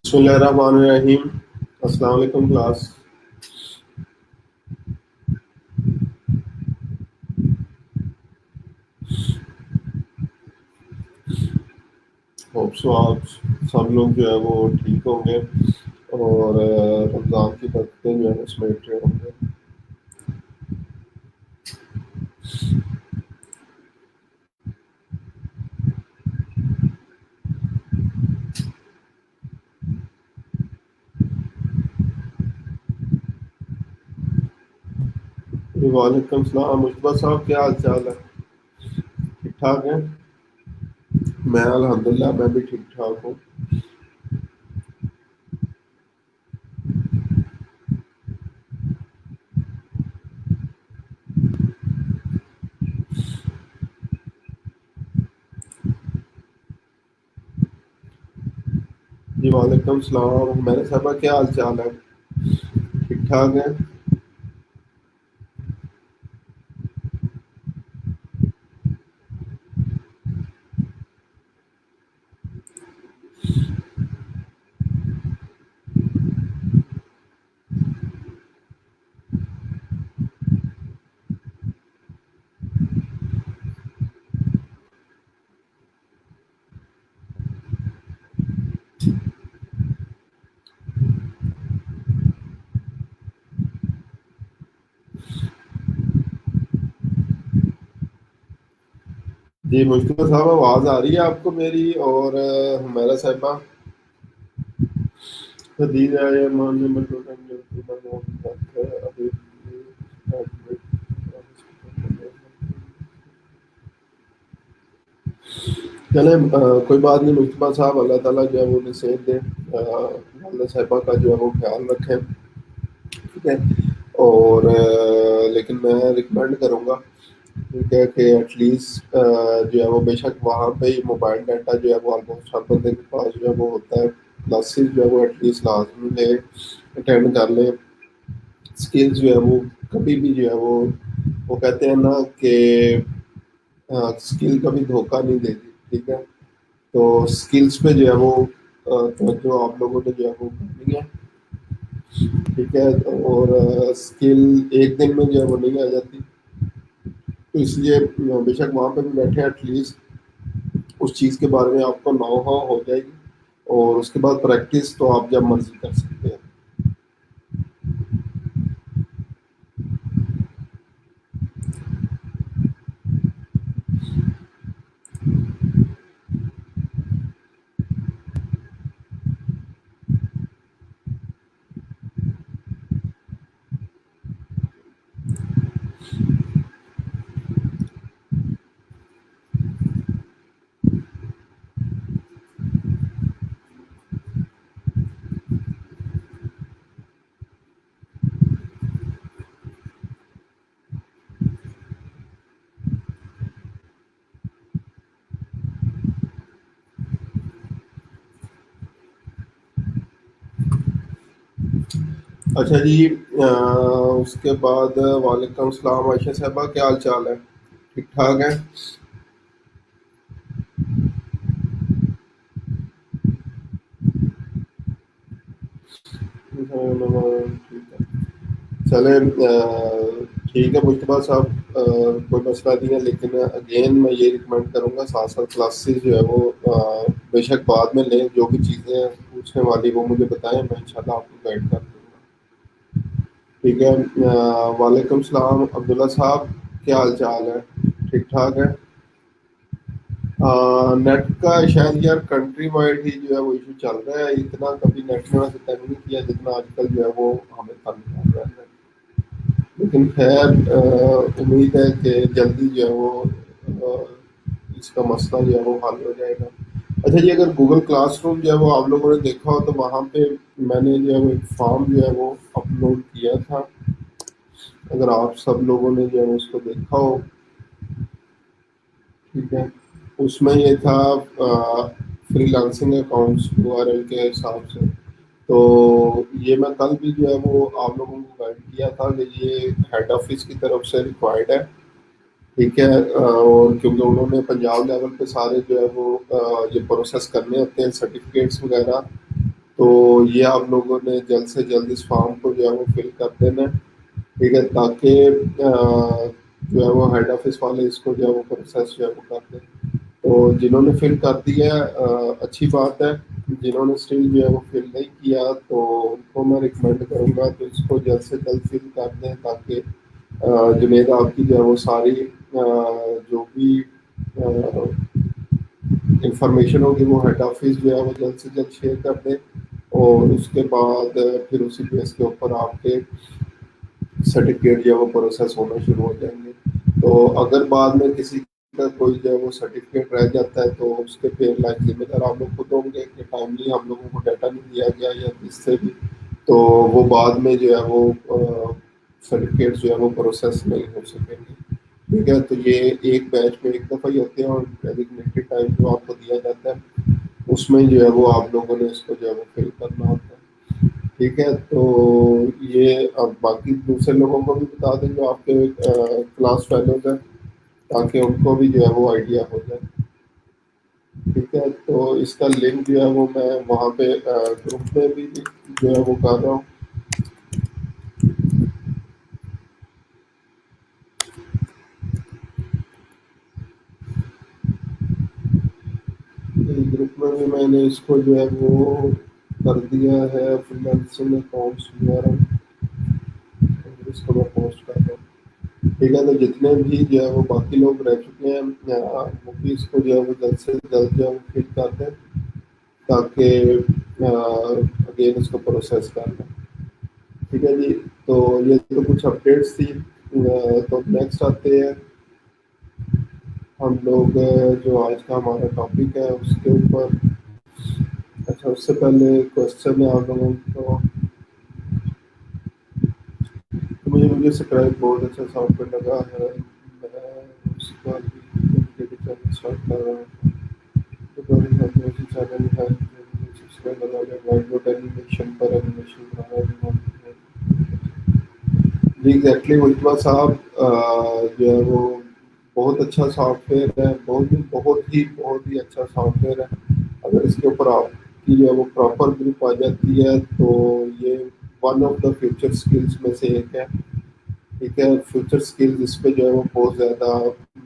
بسم اللہ الرحمن الرحیم. السلام علیکم کلاس. ہوپ سو آپ سب لوگ جو ہے وہ ٹھیک ہوں گے اور رمضان کی برکتیں جو ہے اس میں اٹھے ہوں گے. وعلیکم السلام مشتبہ صاحب, کیا حال چال ہے؟ ٹھیک ٹھاک ہیں؟ میں الحمدللہ میں بھی ٹھیک ٹھاک ہوں. جی وعلیکم السلام. میرے صاحبہ کیا حال چال ہے؟ ٹھیک ٹھاک ہیں؟ جی مشتبہ صاحب آواز آ رہی ہے آپ کو میری اور میرا صاحبہ حدیث ہے مان ابھی. چلیں کوئی بات نہیں مشتبہ صاحب, اللہ تعالیٰ جو ہے وہ نصیحت دے, والدہ صاحبہ کا جو ہے وہ خیال رکھیں. ٹھیک ہے, اور لیکن میں ریکمینڈ کروں گا ٹھیک ہے کہ ایٹ لیسٹ جو ہے وہ بے شک وہاں پہ ہی موبائل ڈاٹا جو ہے وہ آلموسٹ ہر بندے کے پاس جو ہے وہ ہوتا ہے. کلاسز جو ہے وہ ایٹ لیسٹ لازمی لے, اٹینڈ کر لیں. اسکلز جو ہے وہ کبھی بھی جو ہے وہ کہتے ہیں نا کہ اسکل کبھی دھوکہ نہیں دیتی. ٹھیک ہے, تو اسکلس پہ جو ہے وہ توجہ آپ لوگوں نے جو ہے وہ کرنی ہے. ٹھیک ہے, اور اسکل ایک دن میں جو ہے وہ نہیں آ جاتی, تو اس لیے بے شک وہاں پہ بھی بیٹھے ایٹ لیسٹ اس چیز کے بارے میں آپ کو نو ہاؤ ہو جائے گی, اور اس کے بعد پریکٹس تو آپ جب مرضی کر سکتے ہیں. اچھا جی, اس کے بعد وعلیکم السلام عائشہ صاحبہ, کیا حال چال ہے؟ ٹھیک ٹھاک ہے؟ چلیں ٹھیک ہے مشتبہ صاحب, کوئی مسئلہ نہیں ہے, لیکن اگین میں یہ ریکمینڈ کروں گا ساتھ ساتھ کلاسز جو ہے وہ بے شک بعد میں لیں. جو بھی چیزیں پوچھنے والی وہ مجھے بتائیں, میں انشاءاللہ آپ کو گائڈ کر دوں گا. ٹھیک ہے, وعلیکم السلام عبداللہ صاحب, کیا حال چال ہے؟ ٹھیک ٹھاک ہے؟ نیٹ کا شاید یار کنٹری وائڈ ہی جو ہے وہ ایشو چل رہا ہے. اتنا کبھی نیٹ نے ویسے تنگ نہیں کیا جتنا آج کل جو ہے وہ ہمیں تنگ کر رہا ہے. لیکن خیر امید ہے کہ جلدی جو ہے وہ اس کا مسئلہ جو ہے وہ حل ہو جائے گا. اچھا جی, اگر گوگل کلاس روم جو ہے وہ آپ لوگوں نے دیکھا ہو تو وہاں پہ میں نے جو ہے وہ ایک فارم جو ہے وہ اپلوڈ کیا تھا. اگر آپ سب لوگوں نے جو ہے اس کو دیکھا ہو, ٹھیک ہے, اس میں یہ تھا فری لانسنگ اکاؤنٹس URL کے حساب سے. تو یہ میں کل بھی جو ہے وہ آپ لوگوں کو گائڈ کیا تھا کہ یہ ہیڈ آفس کی طرف سے ریکوائرڈ ہے. ٹھیک ہے, اور کیونکہ انہوں نے پنجاب لیول پہ سارے جو ہے وہ یہ پروسیس کرنے ہوتے ہیں سرٹیفکیٹس وغیرہ, تو یہ آپ لوگوں نے جلد سے جلد اس فارم کو جو ہے وہ فل کر دینا ہے، ٹھیک ہے، تاکہ جو ہے وہ ہیڈ آفس والے اس کو جو ہے وہ پروسیس جو ہے وہ کر دیں۔ تو جنہوں نے فل کر دیا ہے اچھی بات ہے، جنہوں نے اسٹل جو ہے وہ فل نہیں کیا تو ان کو میں ریکمینڈ کروں گا کہ اس کو جلد سے جلد فل کر دیں، تاکہ جنید آپ کی جو ہے وہ ساری جو بھی انفارمیشن ہوگی وہ ہیڈ آفس جو ہے وہ جلد سے جلد شیئر کر دیں، اور اس کے بعد پھر اسی بیس کے اوپر آپ کے سرٹیفکیٹ جو ہے وہ پروسیس ہونا شروع ہو جائیں گے۔ تو اگر بعد میں کسی کا کوئی جو ہے وہ سرٹیفکیٹ رہ جاتا ہے تو اس کے پھر لائک ذمہ دار آپ لوگ خود ہوں گے کہ ٹائملی ہم لوگوں کو ڈیٹا نہیں دیا گیا یا اس سے بھی، تو وہ بعد میں جو ہے وہ سرٹیفکیٹ جو ہے وہ پروسیس نہیں ہو سکیں گے، ٹھیک ہے۔ تو یہ ایک بیچ میں ایک دفعہ ہی ہوتے ہیں، اور ڈیزگنیٹڈ ٹائم جو آپ کو دیا جاتا ہے اس میں جو ہے وہ آپ لوگوں نے اس کو جو ہے وہ فل کرنا ہوتا ہے، ٹھیک ہے۔ تو یہ اب باقی دوسرے لوگوں کو بھی بتا دیں جو آپ کے کلاس فیلوز ہیں، تاکہ ان کو بھی جو ہے وہ آئیڈیا ہو جائے، ٹھیک ہے۔ تو اس کا لنک جو ہے وہ میں وہاں پہ گروپ میں بھی جو ہے وہ کر رہا ہوں۔ گروپ میں بھی میں نے اس کو جو ہے وہ کر دیا ہے، فری لانسنگ اکاؤنٹس وغیرہ اس کو میں پوسٹ کر رہا ہوں، ٹھیک ہے۔ تو جتنے بھی جو ہے وہ باقی لوگ رہ چکے ہیں وہ بھی اس کو جو ہے وہ جلد سے جلد جو ہے وہ فٹ کر دیں، تاکہ اگین اس کو پروسیس کر لیں، ٹھیک ہے جی۔ تو یہ تو کچھ اپڈیٹس تھی۔ تو نیکسٹ آتے ہیں ہم لوگ جو آج کا ہمارا ٹاپک ہے اس کے اوپر۔ اچھا، اس سے پہلے کوشچن ہے آپ لوگوں کو، تو مجھے سکرائب بہت اچھا سافٹ ویئر لگا ہے، میں اس کا چینل اسٹارٹ کر رہا ہوں، تو چینل ہے سبسکرائب لگا لیں، وائٹ بورڈ اینیمیشن پر اینیمیشن بنانا ہے۔ جی ایگزیکٹلی مجتبیٰ صاحب جو ہے وہ بہت اچھا سافٹ ویئر ہے، بہت ہی اچھا سافٹ ویئر ہے۔ اگر اس کے اوپر آپ کی جو ہے وہ پراپر گروپ آ جاتی ہے تو یہ one of the future skills میں سے ایک ہے، ٹھیک ہے۔ فیوچر اسکلز اس پہ جو ہے وہ بہت زیادہ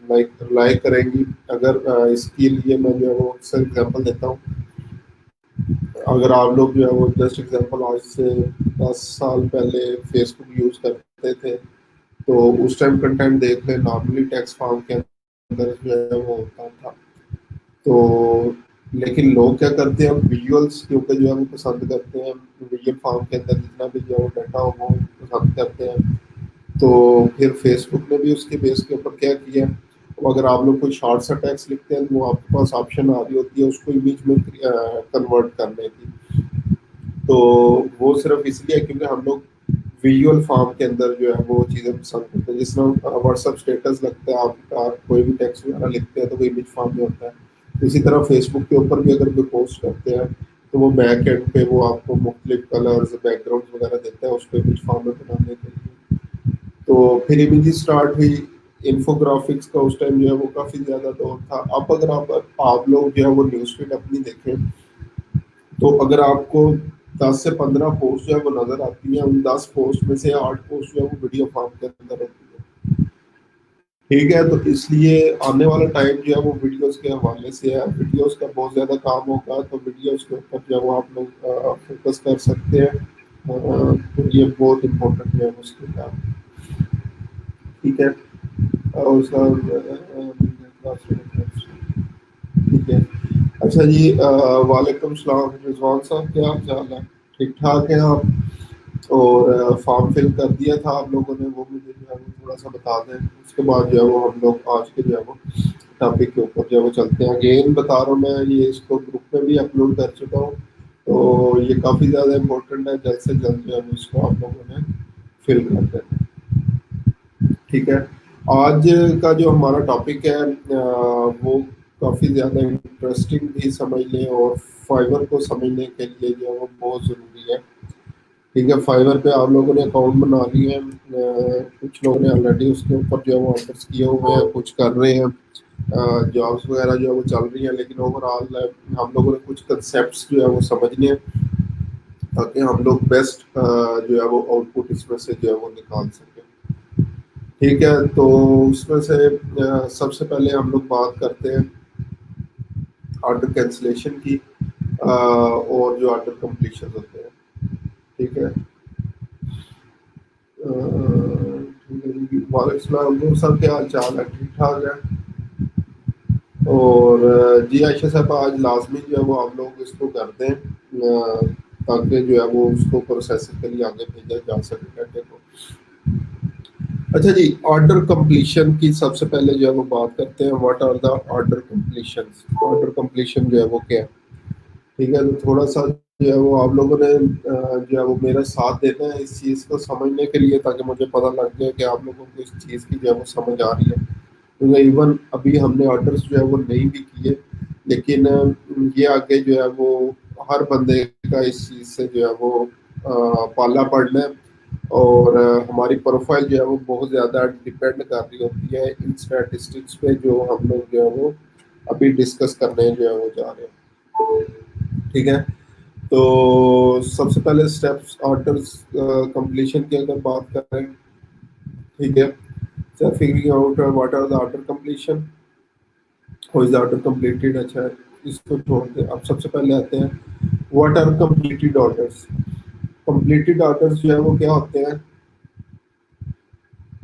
لائک ریلائی کریں گی۔ اگر اس کے لیے میں جو ہے وہ اکثر اگزامپل دیتا ہوں، اگر آپ لوگ جو ہے وہ جسٹ ایگزامپل آج سے 10 سال پہلے فیس بک یوز کرتے تھے تو اس ٹائم کنٹینٹ دیکھ لیں، نارملی ٹیکسٹ فارم کے اندر جو ہے وہ ہوتا تھا، تو لیکن لوگ کیا کرتے ہیں، ویژولس کیونکہ جو ہے وہ پسند کرتے ہیں، ویژول فارم کے اندر جتنا بھی جو ہے وہ ڈیٹا ہو وہ پسند کرتے ہیں۔ تو پھر فیس بک نے بھی اس کے بیس کے اوپر کیا کیا، اگر آپ لوگ کوئی شارٹ سا ٹیکسٹ لکھتے ہیں تو وہ آپ کے پاس آپشن آ رہی ہوتی ہے اس کو امیج میں کنورٹ کرنے کی، تو وہ صرف اس لیے کیونکہ ہم لوگ ویژول فارم کے اندر جو ہے وہ چیزیں پسند کرتے ہیں، جس میں واٹس ایپ اسٹیٹس لگتا ہے، آپ کا کوئی بھی ٹیکسٹ وغیرہ لکھتے ہیں تو وہ امیج فارم میں ہوتا ہے۔ اسی طرح فیس بک کے اوپر بھی اگر کوئی پوسٹ کرتے ہیں تو وہ بیک اینڈ پہ وہ آپ کو مختلف کلرز بیک گراؤنڈ وغیرہ دیتا ہے اس کو امیج فارم میں بنانے کے لیے۔ تو پھر امیجز اسٹارٹ ہوئی، انفوگرافکس کا اس ٹائم جو ہے وہ کافی زیادہ دور تھا۔ اب اگر آپ لوگ جو ہے وہ نیوز فیڈ اپنی دیکھیں تو اگر آپ کو 10 سے 15 پوسٹ جو ہے وہ نظر آتی ہیں، ان 10 پوسٹ میں سے 8 پوسٹ جو ہے وہ ویڈیو فارم کے اندر ہوتی ہے، ٹھیک ہے۔ تو اس لیے آنے والا ٹائم جو ہے وہ ویڈیوز کے حوالے سے ہے، ویڈیوز کا بہت زیادہ کام ہوگا، تو ویڈیوز کے اوپر جو ہے وہ آپ لوگ فوکس کر سکتے ہیں، تو یہ بہت امپورٹنٹ ہے اس کے لیے، ٹھیک ہے۔ اور ٹھیک ہے۔ اچھا جی، وعلیکم السلام رضوان صاحب، کیا حال چال ہے؟ ٹھیک ٹھاک ہیں آپ؟ اور فارم فل کر دیا تھا آپ لوگوں نے، وہ مجھے جو ہے وہ تھوڑا سا بتا دیں، اس کے بعد جو ہے وہ ہم لوگ آج کے جو ہے وہ ٹاپک کے اوپر جو ہے وہ چلتے ہیں۔ اگین بتا رہا ہوں میں یہ اس کو گروپ میں بھی اپلوڈ کر چکا ہوں، تو یہ کافی زیادہ امپورٹنٹ ہے، جلد سے جلد جو ہے وہ اس کو آپ لوگوں نے فل کر دینا، ٹھیک ہے۔ آج کا جو ہمارا ٹاپک ہے وہ کافی زیادہ انٹرسٹنگ بھی سمجھ لیں، اور فائبر کو سمجھنے کے لیے جو ہے وہ بہت ضروری ہے، ٹھیک ہے۔ فائبر پہ آپ لوگوں نے اکاؤنٹ بنا لیے ہیں، کچھ لوگوں نے آلریڈی اس کے اوپر جو ہے وہ آفرس کیے ہوئے ہیں، کچھ کر رہے ہیں، جابس وغیرہ جو ہے وہ چل رہی ہیں، لیکن اوور آل ہم لوگوں نے کچھ کنسیپٹس جو ہے وہ سمجھنے ہیں، تاکہ ہم لوگ بیسٹ جو ہے وہ آؤٹ پٹ اس میں سے جو ہے وہ نکال سکیں. ٹھیک ہے. تو اس میں سے سب سے پہلے ہم لوگ بات کرتے ہیں آرڈر کینسلیشن کی اور جو آرڈر کمپلیشن ہوتے ہیں. ٹھیک ہے. وعلیکم السلام علیکم سر, کیا حال چال ہے؟ ٹھیک ٹھاک ہے. اور جی عائشہ صاحب, آج لازمی جو ہے وہ آپ لوگ اس کو کر دیں تاکہ جو ہے وہ اس کو پروسیسنگ کے لیے آگے بھیجا جا سکے ڈاٹے کو. اچھا جی, آرڈر کمپلیشن کی سب سے پہلے جو ہے وہ بات کرتے ہیں. What are the order completion? Order completion جو ہے وہ کیا ہے. ٹھیک ہے. تو تھوڑا سا جو ہے وہ آپ لوگوں نے جو ہے وہ میرا ساتھ دینا ہے اس چیز کو سمجھنے کے لیے, تاکہ مجھے پتہ لگ جائے کہ آپ لوگوں کو اس چیز کی جو ہے وہ سمجھ آ رہی ہے. کیونکہ ایون ابھی ہم نے آرڈرس جو ہے وہ نہیں بھی کیے, لیکن یہ آگے جو ہے وہ ہر بندے کا اس چیز سے جو ہے وہ پالا پڑنا ہے. اور ہماری پروفائل جو ہے وہ بہت زیادہ ڈپینڈ کر رہی ہوتی ہے ان اسٹیٹسٹکس پہ جو ہم لوگ جو ہے وہ ابھی ڈسکس کرنے جو ہے وہ جا رہے ہیں. ٹھیک ہے. تو سب سے پہلے اسٹیپس آرڈر کمپلیشن کی اگر بات کریں, ٹھیک ہے, figuring out what are the order completion, who is order completed. اچھا, اس کو چھوڑ دیں. اب سب سے پہلے آتے ہیں what are completed orders. Completed orders جو ہے وہ کیا ہوتے ہیں.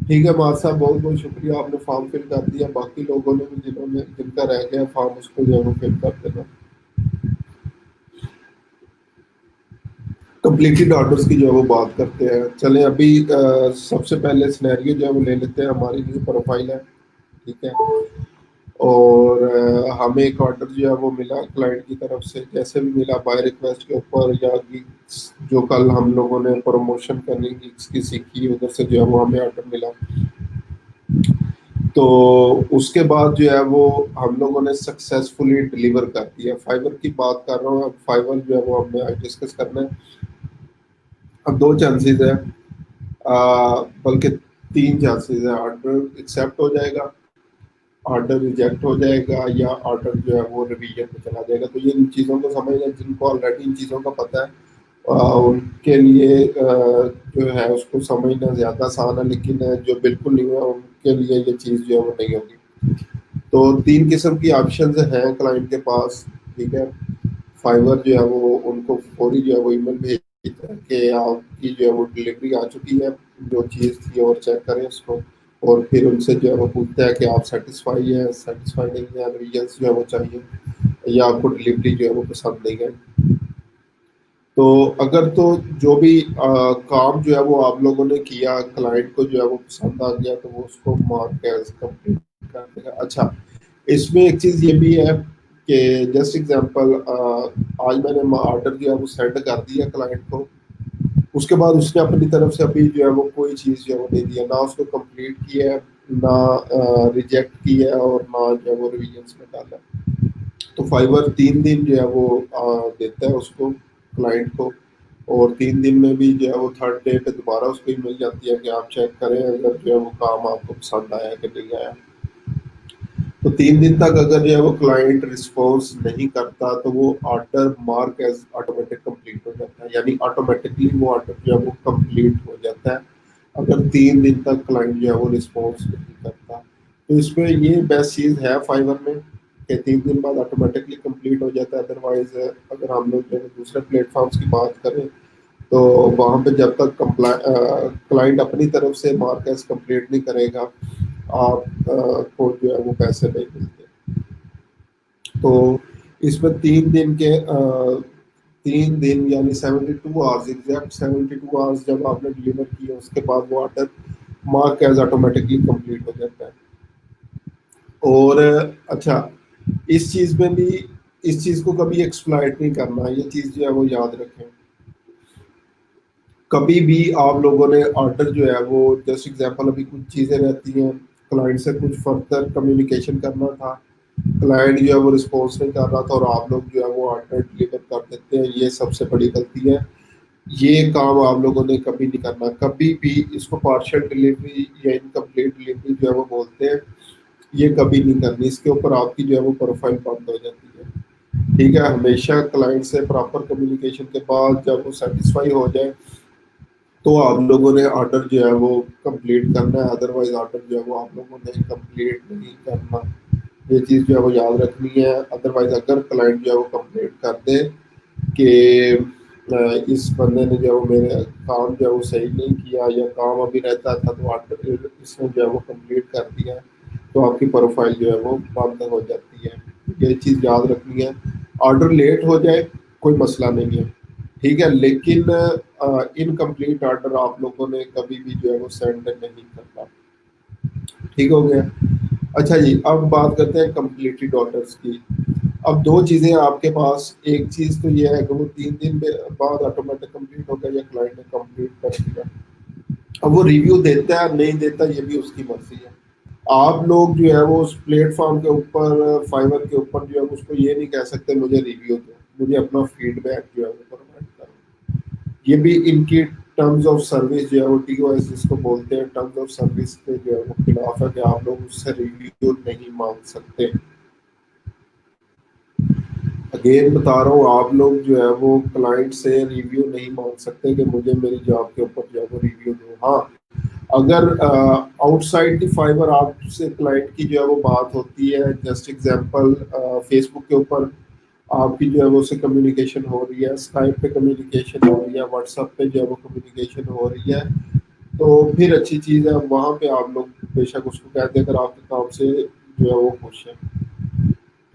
ٹھیک ہے مار صاحب, بہت بہت شکریہ, آپ نے فارم فل کر دیا. باقی لوگوں نے بھی جن کا رہ گیا فارم اس کو جو ہے وہ فل کر دینا. کمپلیٹڈ آرڈرس کی جو ہے وہ بات کرتے ہیں. چلیں ابھی سب سے پہلے سینیریو جو ہے وہ لے لیتے ہیں. ہماری نیو پروفائل ہے, ٹھیک ہے, اور ہمیں ایک آرڈر جو ہے وہ ملا کلائنٹ کی طرف سے, جیسے بھی ملا بائی ریکویسٹ کے اوپر, یا جو کل ہم لوگوں نے پروموشن کرنی کی سیکھی ادھر سے جو ہے وہ ہمیں آرڈر ملا. تو اس کے بعد جو ہے وہ ہم لوگوں نے سکسیزفلی ڈلیور کر دیا. فائبر کی بات کر رہا ہوں. اب فائبر جو ہے وہ ہم نے آج ڈسکس کرنا ہے. اب دو چانسز ہے, بلکہ تین چانسز ہے. آرڈر ایکسیپٹ ہو جائے گا, آرڈر ریجیکٹ ہو جائے گا, یا آرڈر جو ہے وہ ریویژن میں چلا جائے گا. تو یہ ان چیزوں کو سمجھنا, جن کو آلریڈی ان چیزوں کا پتہ ہے ان کے لیے جو ہے اس کو سمجھنا زیادہ آسان ہے, لیکن جو بالکل نہیں ہے ان کے لیے یہ چیز جو ہے وہ نہیں ہوگی. تو تین قسم کی آپشنز ہیں کلائنٹ کے پاس. ٹھیک ہے. فائبر جو ہے وہ ان کو فوری جو ہے وہ ای میل بھیجتا ہے کہ آپ کی جو ہے وہ ڈلیوری آ چکی ہے, جو چیز تھی اور چیک کریں اس کو. اور پھر ان سے جو ہے وہ پوچھتا ہے کہ آپ سیٹسفائی ہیں, سیٹسفائی نہیں ہے, ریجنس جو ہے وہ چاہیے, یا آپ کو ڈلیوری جو ہے وہ پسند نہیں ہے. تو اگر تو جو بھی کام جو ہے وہ آپ لوگوں نے کیا کلائنٹ کو جو ہے وہ پسند آ گیا, تو وہ اس کو مارک ایز کمپلیٹ کر دے گا. اچھا, اس میں ایک چیز یہ بھی ہے کہ جسٹ ایگزامپل, آج میں نے آرڈر جو ہے وہ سینڈ کر دیا کلائنٹ کو, اس کے بعد اس نے اپنی طرف سے ابھی جو ہے وہ کوئی چیز جو ہے وہ نہیں دیا, نہ اس کو کمپلیٹ کی ہے, نہ ریجیکٹ کی ہے, اور نہ جو ہے وہ ریویژنس میں ڈالا. تو فائبر 3 دن جو ہے وہ دیتا ہے اس کو کلائنٹ کو, اور 3 دن میں بھی جو ہے وہ تھرڈ ڈے پہ دوبارہ اس کو مل جاتی ہے کہ آپ چیک کریں اگر جو ہے وہ کام آپ کو پسند آیا کہ نہیں آیا. تو 3 دن تک اگر جو ہے وہ کلائنٹ رسپانس نہیں کرتا تو وہ order mark as automatic complete ہو جاتا ہے, یعنی آٹومیٹکلی وہ آرڈر جو ہے وہ کمپلیٹ ہو جاتا ہے اگر 3 دن تک کلائنٹ جو ہے وہ رسپانس نہیں کرتا. تو اس میں یہ بیسٹ چیز ہے فائبر میں کہ 3 دن بعد آٹومیٹکلی کمپلیٹ ہو جاتا ہے. ادروائز اگر ہم لوگ دوسرے پلیٹ فارمس کی بات کریں تو وہاں پہ جب تک کلائنٹ اپنی طرف سے مارک ایز کمپلیٹ نہیں کرے گا, آپ کو جو ہے وہ پیسے نہیں ملتے. تو اس میں 3 دن یعنی 72 آورس, ایگزیکٹ 72 آورس جب آپ نے ڈلیور کیا اس کے بعد وہ order mark as automatically complete ہو جاتا ہے. اور اچھا, اس چیز میں بھی اس چیز کو کبھی ایکسپلائٹ نہیں کرنا, یہ چیز جو ہے وہ یاد رکھیں. کبھی بھی آپ لوگوں نے آرڈر جو ہے وہ جسٹ ایگزامپل ابھی کچھ چیزیں رہتی ہیں, کلائنٹ سے کچھ فردر کمیونیکیشن کرنا تھا, کلائنٹ جو ہے وہ رسپانس نہیں کر رہا تھا, اور آپ لوگ جو ہے وہ آرڈر ڈلیور کر دیتے ہیں. یہ سب سے بڑی غلطی ہے. یہ کام آپ لوگوں نے کبھی نہیں کرنا, کبھی بھی. اس کو پارشل ڈلیوری یا انکمپلیٹ ڈلیوری جو ہے وہ بولتے ہیں, یہ کبھی نہیں کرنی. اس کے اوپر آپ کی جو ہے وہ پروفائل بند ہو جاتی ہے. ٹھیک ہے، ہمیشہ کلائنٹ سے پراپر کمیونیکیشن کے بعد جب وہ سیٹسفائی ہو جائے تو آپ لوگوں نے آرڈر جو ہے وہ کمپلیٹ کرنا ہے، ادروائز آرڈر جو ہے وہ آپ لوگوں نے کمپلیٹ نہیں کرنا، یہ چیز جو ہے وہ یاد رکھنی ہے۔ ادروائز اگر کلائنٹ جو ہے وہ کمپلیٹ کر دے کہ اس بندے نے جو ہے وہ میرے کام جو ہے وہ صحیح نہیں کیا یا کام ابھی رہتا تھا تو آرڈر اس نے جو ہے وہ کمپلیٹ کر دیا، تو آپ کی پروفائل جو ہے وہ بند ہو جاتی ہے۔ یہ چیز یاد رکھنی ہے۔ آرڈر لیٹ ہو جائے کوئی مسئلہ نہیں ہے، ٹھیک ہے، لیکن انکمپلیٹ آرڈر آپ لوگوں نے کبھی بھی جو ہے وہ سینڈ نہیں کرنا، ٹھیک ہو گیا۔ اچھا جی، اب بات کرتے ہیں کمپلیٹڈ آرڈرس کی۔ اب دو چیزیں آپ کے پاس، ایک چیز تو یہ ہے کہ وہ 3 دن بعد آٹومیٹک کمپلیٹ ہو گیا یا کلائنٹ نے کمپلیٹ کر دیا، اب وہ ریویو دیتا ہے نہیں دیتا یہ بھی اس کی مرضی ہے۔ آپ لوگ جو ہے وہ اس پلیٹ فارم کے اوپر، فائور کے اوپر جو ہے اس کو یہ نہیں کہہ سکتے مجھے ریویو دو، مجھے اپنا فیڈ بیک جو ہے وہ پرووائڈ کرو۔ یہ بھی ان کی ٹرمز آف سروس جو ہے وہ ٹی او ایس جس کو بولتے ہیں، ٹرمز آف سروس کے جو ہے وہ خلاف ہے کہ آپ لوگ اس سے ریویو نہیں مانگ سکتے۔ اگین بتا رہا ہوں، آپ لوگ جو ہے وہ کلائنٹ سے ریویو نہیں مانگ سکتے کہ مجھے میری جاب کے اوپر جو ہے وہ ریویو دو۔ ہاں، اگر آؤٹ سائڈ دی فائبر آپ سے کلائنٹ کی جو ہے وہ بات ہوتی ہے، جسٹ ایگزامپل فیس بک کے اوپر آپ کی جو ہے وہ اس سے کمیونیکیشن ہو رہی ہے، اسکائپ پہ کمیونیکیشن ہو رہی ہے، واٹس ایپ پہ جو ہے وہ کمیونیکیشن ہو رہی ہے، تو پھر اچھی چیز ہے، وہاں پہ آپ لوگ بے شک اس کو کہتے ہیں اگر آپ کے کام سے جو ہے وہ خوش ہے،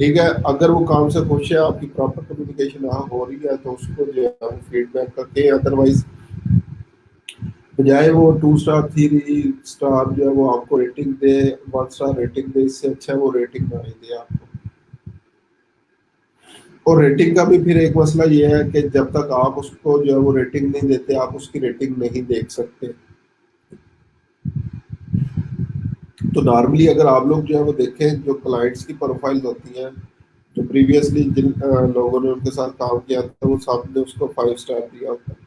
ٹھیک ہے۔ اگر وہ کام سے خوش ہے، آپ کی پراپر کمیونیکیشن وہاں ہو رہی ہے، تو اس کو جو ہے فیڈ بیک کر کے، ادروائز بجائے وہ 2 اسٹار 3 اسٹار جو ہے وہ آپ کو ریٹنگ دے، 1 اسٹار ریٹنگ دے، اس سے اچھا ہے وہ ریٹنگ نہ ہی دے آپ کو۔ اور ریٹنگ کا بھی پھر ایک مسئلہ یہ ہے کہ جب تک آپ اس کو جو ہے وہ ریٹنگ نہیں دیتے، آپ اس کی ریٹنگ نہیں دیکھ سکتے۔ تو نارملی اگر آپ لوگ جو ہے وہ دیکھیں، جو کلائنٹس کی پروفائل ہوتی ہیں، جو پریویسلی جن لوگوں نے ان کے ساتھ کام کیا تھا، وہ سب نے اس کو 5 اسٹار دیا ہوتا ہے،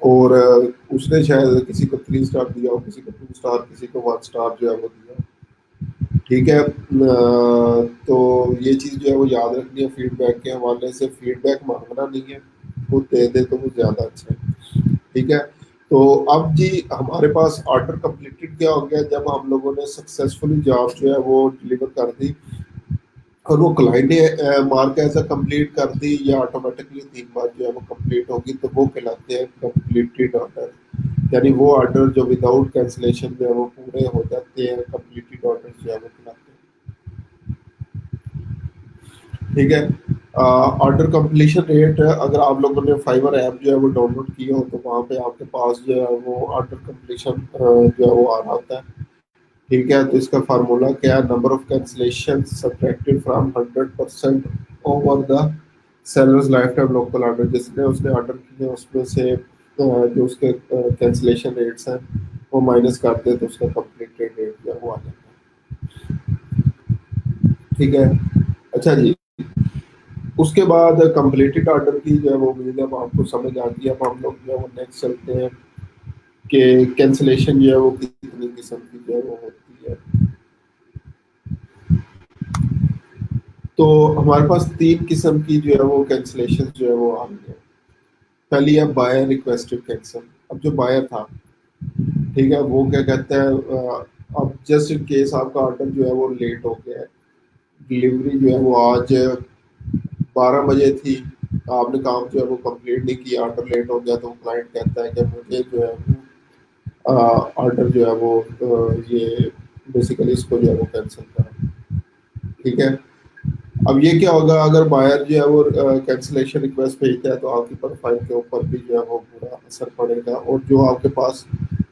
اور اس نے شاید کسی کو 3 اسٹار دیا ہو، کسی کو 2 اسٹار، کسی کو 1 اسٹار جو ہے وہ دیا، ٹھیک ہے۔ تو یہ چیز جو ہے وہ یاد رکھنی ہے، فیڈ بیک کے حوالے سے فیڈ بیک مانگنا نہیں ہے، وہ دے دے تو وہ زیادہ اچھا ہے، ٹھیک ہے۔ تو اب جی ہمارے پاس آرڈر کمپلیٹڈ کیا ہو گیا، جب ہم لوگوں نے سکسیزفلی جاب جو ہے وہ ڈلیور کر دی اور وہ کلائنٹ نے مارک ایز اے کمپلیٹ کر دی یا آٹومیٹکلی 3 بار جو ہے وہ کمپلیٹ ہوگی، تو وہ کہلاتے ہیں کمپلیٹڈ آرڈر، یعنی وہ آرڈر جو وداؤٹ کینسلیشن جو ہے وہ پورے ہو جاتے ہیں، کمپلیٹڈ آرڈر جو ہے وہ کہلاتے ہیں، ٹھیک ہے۔ آرڈر کمپلیشن ریٹ، اگر آپ لوگوں نے فائبر ایپ جو ہے وہ ڈاؤن لوڈ کی ہو تو وہاں پہ آپ کے پاس جو ہے وہ آرڈر کمپلیشن جو ہے وہ آ رہا ہوتا ہے، ٹھیک ہے۔ تو اس کا فارمولا کیا ہے، number of cancellation subtracted from 100% over the sellers life time local order, جس نے اس نے آرڈر کیے اس میں سے جو اس کے کینسلیشن ریٹس ہیں وہ مائنس کرتے تو اس کا کمپلیٹ ریٹ جو ہے وہ آ جاتا ہے، ٹھیک ہے۔ اچھا جی، اس کے بعد کمپلیٹڈ آرڈر کی جو ہے وہ امید اب آپ کو سمجھ آتی ہے۔ اب ہم لوگ جو ہے وہ نیکسٹ چلتے ہیں کہ کینسلیشن جو ہے وہ کتنی قسم کی جو ہے وہ ہوتی ہے۔ تو ہمارے پاس 3 قسم کی جو ہے وہ کینسلیشن جو ہے وہ آ رہی ہے۔ پہلی ہے بائر ریکویسٹڈ کینسل۔ اب جو بائر تھا، ٹھیک ہے، وہ کیا کہتا ہے، اب جسٹ ان کیس آپ کا آرڈر جو ہے وہ لیٹ ہو گیا ہے، ڈلیوری جو ہے وہ آج 12 بجے تھی، آپ نے کام جو ہے وہ کمپلیٹ نہیں کیا، آرڈر لیٹ ہو گیا، تو کلائنٹ کہتا ہے کہ مجھے جو ہے آرڈر جو ہے وہ یہ بیسیکلی اس کو جو ہے وہ کینسل کرا، ٹھیک ہے۔ اب یہ کیا ہوگا، اگر بائر جو ہے وہ کینسلیشن ریکویسٹ بھیجتا ہے تو آپ کی پروفائل کے اوپر بھی جو ہے وہ برا اثر پڑے گا، اور جو آپ کے پاس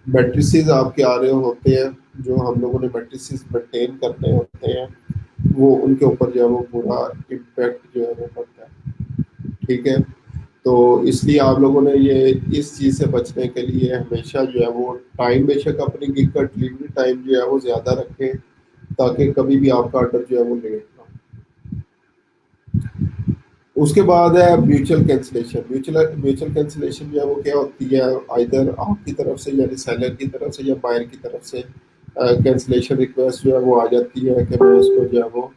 میٹریسز آپ کے آ رہے ہوتے ہیں، جو ہم لوگوں نے میٹریسز مینٹین کرنے ہوتے ہیں، وہ ان کے اوپر جو ہے وہ برا امپیکٹ جو ہے وہ پڑتا ہے، ٹھیک ہے۔ تو اس لیے آپ لوگوں نے یہ اس چیز سے بچنے کے لیے ہمیشہ جو ہے وہ ٹائم بے شک اپنی گگ کا ڈلیوری ٹائم جو ہے وہ زیادہ رکھیں، تاکہ کبھی بھی آپ کا آرڈر جو ہے وہ لیٹ نہ ہو۔ اس کے بعد ہے میوچل کینسلیشن۔ میوچل کینسلیشن جو ہے وہ کیا ہوتی ہے، آئدر آپ کی طرف سے یعنی سیلر کی طرف سے یا بائر کی طرف سے کینسلیشن ریکویسٹ جو ہے وہ آ جاتی ہے کہ میں اس کو جو ہے وہ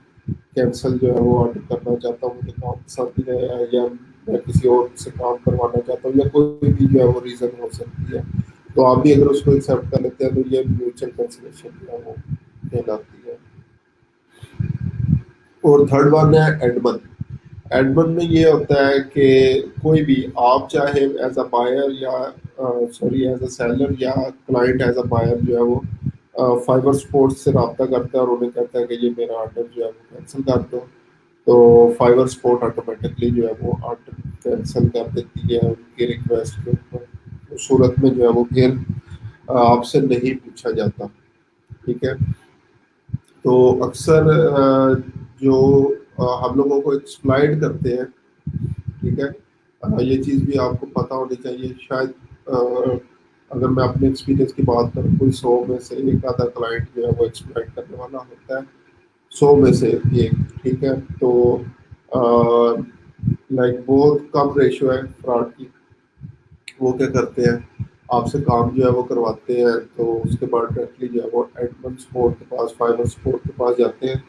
کینسل جو ہے وہ آرڈر کرنا چاہتا ہوں، مجھے کام پسند نہیں ہے، یا میں کسی اور سے کام کروانا چاہتا ہوں، یا کوئی بھی جو ہے وہ ریزن ہو سکتی ہے، تو آپ بھی اگر اس کو ایکسیپٹ کر لیتے ہیں تو یہ میوچل کنسلیشن جو ہے وہ کہلاتی ہے۔ اور تھرڈ ون ہے ایڈمن۔ ایڈمن میں یہ ہوتا ہے کہ کوئی بھی آپ چاہے ایز اے بائر یا سوری ایز اے سیلر یا کلائنٹ ایز اے بائر جو ہے وہ فائبر سپورٹ سے رابطہ کرتا ہے اور انہیں کہتا ہے کہ یہ میرا آرڈر جو ہے وہ کینسل کر دو، تو فائبر سپورٹ آٹومیٹکلی جو ہے وہ آرڈر کینسل کر دیتی ہے ان کی ریکویسٹ کے اوپر۔ اس صورت میں جو ہے وہ پھر آپ سے نہیں پوچھا جاتا، ٹھیک ہے۔ تو اکثر جو ہم لوگوں کو ایکسپلائٹ کرتے ہیں، ٹھیک ہے، یہ چیز بھی آپ کو پتہ ہونی چاہیے شاید۔ اگر میں اپنے ایکسپیرینس کی بات کروں، کوئی 100 میں سے ایک آدھا کلائنٹ جو ہے وہ ایکسپلائٹ کرنے والا ہوتا ہے، 100 میں سے ایک، ٹھیک ہے۔ تو لائک بہت کم ریشو ہے فراڈ کی۔ وہ کیا کرتے ہیں، آپ سے کام جو ہے وہ کرواتے ہیں، تو اس کے بعد ڈائریکٹلی جو ہے وہ ایڈمن سپورٹ کے پاس، فائبر سپورٹ کے پاس جاتے ہیں،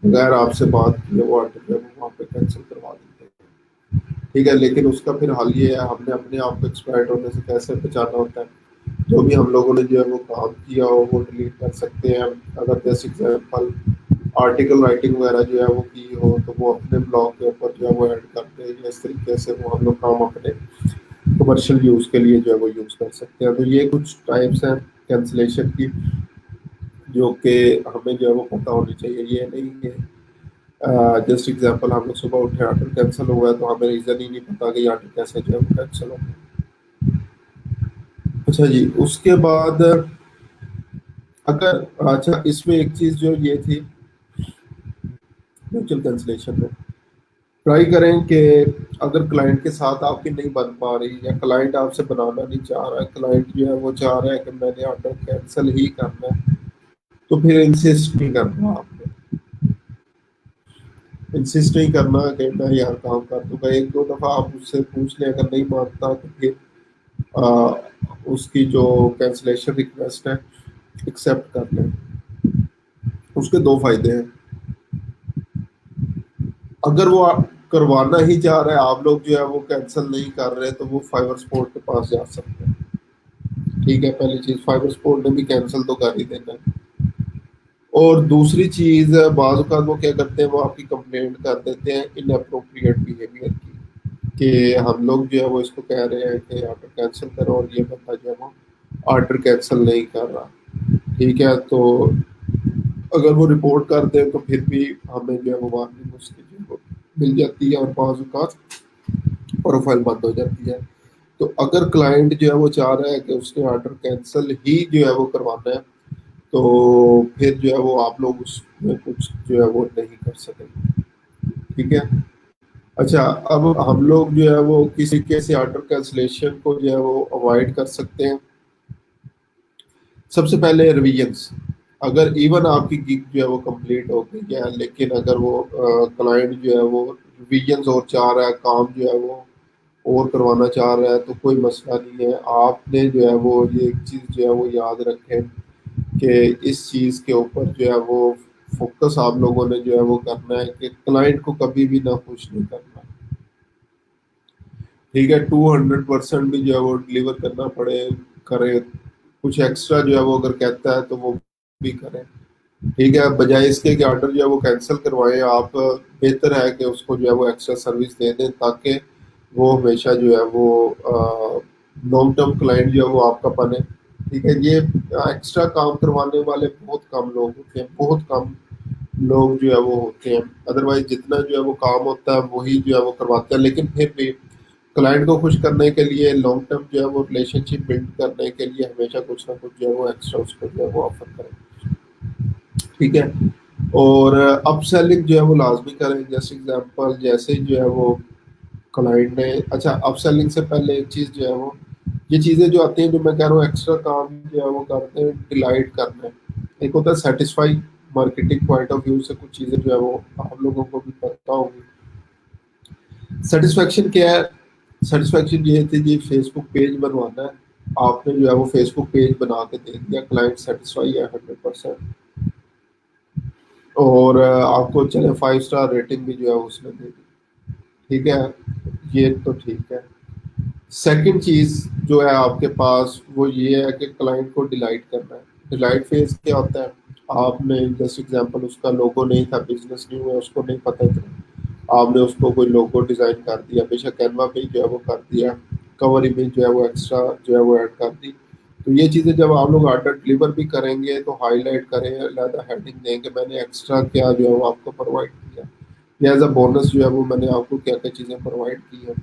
بغیر آپ سے بات کیے وہ آرڈر جو ہے وہ وہاں پہ کینسل کروا دیتے ہیں، ٹھیک ہے۔ لیکن اس کا پھر حل یہ ہے، ہم نے اپنے آپ کو ایکسپائر ہونے سے کیسے بچانا ہوتا ہے۔ جو بھی ہم لوگوں نے جو ہے وہ کام کیا ہو وہ ڈیلیٹ کر سکتے ہیں۔ اگر جیسے ایگزامپل آرٹیکل رائٹنگ وغیرہ جو ہے وہ کی ہو تو وہ اپنے بلاگ کے اوپر جو ہے وہ ایڈ کرتے ہیں، اس طریقے سے وہ ہم لوگ کام اپنے کمرشل یوز کے لیے جو ہے وہ یوز کر سکتے ہیں۔ تو یہ کچھ ٹائپس ہیں کینسلیشن کی جو کہ ہمیں جو ہے وہ پتہ ہونی چاہیے۔ یہ نہیں کہ جسٹ ایگزامپل ہم لوگ صبح اٹھے آرڈر کینسل ہوا ہے تو ہمیں ریزن ہی نہیں پتا کہ یہ آرڈر کیسے جو ہے وہ کینسل ہو گیا۔ اچھا جی، اس کے بعد اگر اچھا اس میں ایک چیز جو یہ تھی میوچل کینسلیشن میں، ٹرائی کریں کہ اگر کلائنٹ کے ساتھ آپ کی نہیں بن پا رہی یا کلائنٹ آپ سے بنانا نہیں چاہ رہا ہے، کلائنٹ جو ہے وہ چاہ رہا ہے کہ میں نے آرڈر کینسل ہی کرنا ہے، تو پھر انسسٹ نہیں کرنا، آپ نے انسسٹ نہیں کرنا کہ میں یار کام کر دوں گا۔ ایک دو دفعہ آپ اس سے پوچھ لیں، اگر نہیں مانتا تو پھر اس کی جو کینسلیشن ریکویسٹ ہے ایکسیپٹ کر لیں۔ اس کے دو فائدے ہیں، اگر وہ کروانا ہی چاہ رہا ہے، آپ لوگ جو ہے وہ کینسل نہیں کر رہے، تو وہ فائبر سپورٹ کے پاس جا سکتے ہیں، ٹھیک ہے۔ پہلی چیز، فائبر سپورٹ نے بھی کینسل تو کر ہی دینا ہے۔ اور دوسری چیز، بعض اوقات وہ کیا کرتے ہیں، وہ آپ کی کمپلینٹ کر دیتے ہیں ان اپروپریٹ بیہیویئر کی، کہ ہم لوگ جو ہے وہ اس کو کہہ رہے ہیں کہ آرڈر کینسل کرو اور یہ بندہ جو ہے وہ آرڈر کینسل نہیں کر رہا، ٹھیک ہے۔ تو اگر وہ رپورٹ کر دیں تو پھر بھی ہمیں جو ہے وہ وارننگ اس کی جو ہے وہ مل جاتی ہے، اور بعض اوقات پروفائل بند ہو جاتی ہے۔ تو اگر کلائنٹ جو ہے وہ چاہ رہا ہے کہ اس نے آرڈر کینسل ہی جو ہے وہ کروانا ہے، تو پھر جو ہے وہ آپ لوگ اس میں کچھ جو ہے وہ نہیں کر سکیں گے، ٹھیک ہے۔ اچھا، اب ہم لوگ جو ہے وہ کسی کیسے آرڈر کینسلیشن کو جو ہے وہ اوائڈ کر سکتے ہیں۔ سب سے پہلے ریویژنس، اگر ایون آپ کی گگ جو ہے وہ کمپلیٹ ہو گئی ہے، لیکن اگر وہ کلائنٹ جو ہے وہ ریویژنس اور چاہ رہا ہے، کام جو ہے وہ اور کروانا چاہ رہا ہے، تو کوئی مسئلہ نہیں ہے۔ آپ نے جو ہے وہ یہ ایک چیز جو ہے وہ یاد رکھیں کہ اس چیز کے اوپر جو ہے وہ فوکس آپ لوگوں نے جو ہے وہ کرنا ہے کہ کلائنٹ کو کبھی بھی نہ خوش نہیں کرنا، ٹھیک ہے۔ 200% بھی جو ہے وہ ڈلیور کرنا پڑے کرے، کچھ ایکسٹرا جو ہے وہ اگر کہتا ہے تو وہ بھی کریں، ٹھیک ہے، بجائے اس کے کہ آرڈر جو ہے وہ کینسل کروائیں آپ۔ بہتر ہے کہ اس کو جو ہے وہ ایکسٹرا سروس دے دیں، تاکہ وہ ہمیشہ جو ہے وہ لانگ ٹرم کلائنٹ جو ہے وہ آپ کا بنے، ٹھیک ہے۔ یہ ایکسٹرا کام کروانے والے بہت کم لوگ ہوتے ہیں، بہت کم لوگ جو ہے وہ ہوتے ہیں، ادروائز جتنا جو ہے وہ کام ہوتا ہے وہی جو ہے وہ کرواتے ہیں۔ لیکن پھر بھی کلائنٹ کو خوش کرنے کے لیے، لانگ ٹرم جو ہے وہ ریلیشن شپ بلڈ کرنے کے لیے ہمیشہ کچھ نہ کچھ جو ہے وہ ایکسٹرا اس کو جو ہے وہ آفر کریں، ٹھیک ہے۔ اور اپ سیلنگ جو ہے وہ لازمی کریں، جیسے ایگزامپل جیسے جو ہے وہ کلائنٹ نے، اچھا اپ سیلنگ سے پہلے ایک چیز جو ہے وہ، یہ چیزیں جو آتی ہیں جو میں کہہ رہا ہوں ایکسٹرا کام جو ہے وہ کرتے ہیں، ڈیلائٹ کرنا ہے۔ ایک ہوتا ہے satisfy, marketing point of view سے کچھ چیزیں جو ہے وہ آپ لوگوں کو بھی پتہ ہوگی۔ سیٹسفیکشن کیا ہے؟ سیٹسفیکشن یہ تھی جی، فیس بک پیج بنوانا ہے، آپ نے جو ہے وہ فیس بک پیج بنا کے دے دیا، کلائنٹ سیٹسفائی ہے 100%، اور آپ کو چلے 5 اسٹار ریٹنگ بھی جو ہے اس نے دے دی. ٹھیک ہے، یہ تو ٹھیک ہے. سیکنڈ چیز جو ہے آپ کے پاس وہ یہ ہے کہ کلائنٹ کو ڈیلائٹ کرنا ہے. ڈیلائٹ فیز کیا ہوتا ہے؟ آپ نے جسٹ ایگزامپل اس کا لوگو نہیں تھا، بزنس نہیں ہوا، اس کو نہیں پتہ تھا، آپ نے اس کو کوئی لوگو ڈیزائن کر دیا، بے شک کینوا پہ جو ہے وہ کر دیا، کور امیج جو ہے وہ ایکسٹرا جو ہے وہ ایڈ کر دی. تو یہ چیزیں جب آپ لوگ آرڈر ڈلیور بھی کریں گے تو ہائی لائٹ کریں، علیحدہ ہیڈنگ دیں کہ میں نے ایکسٹرا کیا جو ہے وہ آپ کو پرووائڈ کیا، ایز اے بونس جو ہے وہ میں نے آپ کو کیا کیا چیزیں پرووائڈ کی ہیں.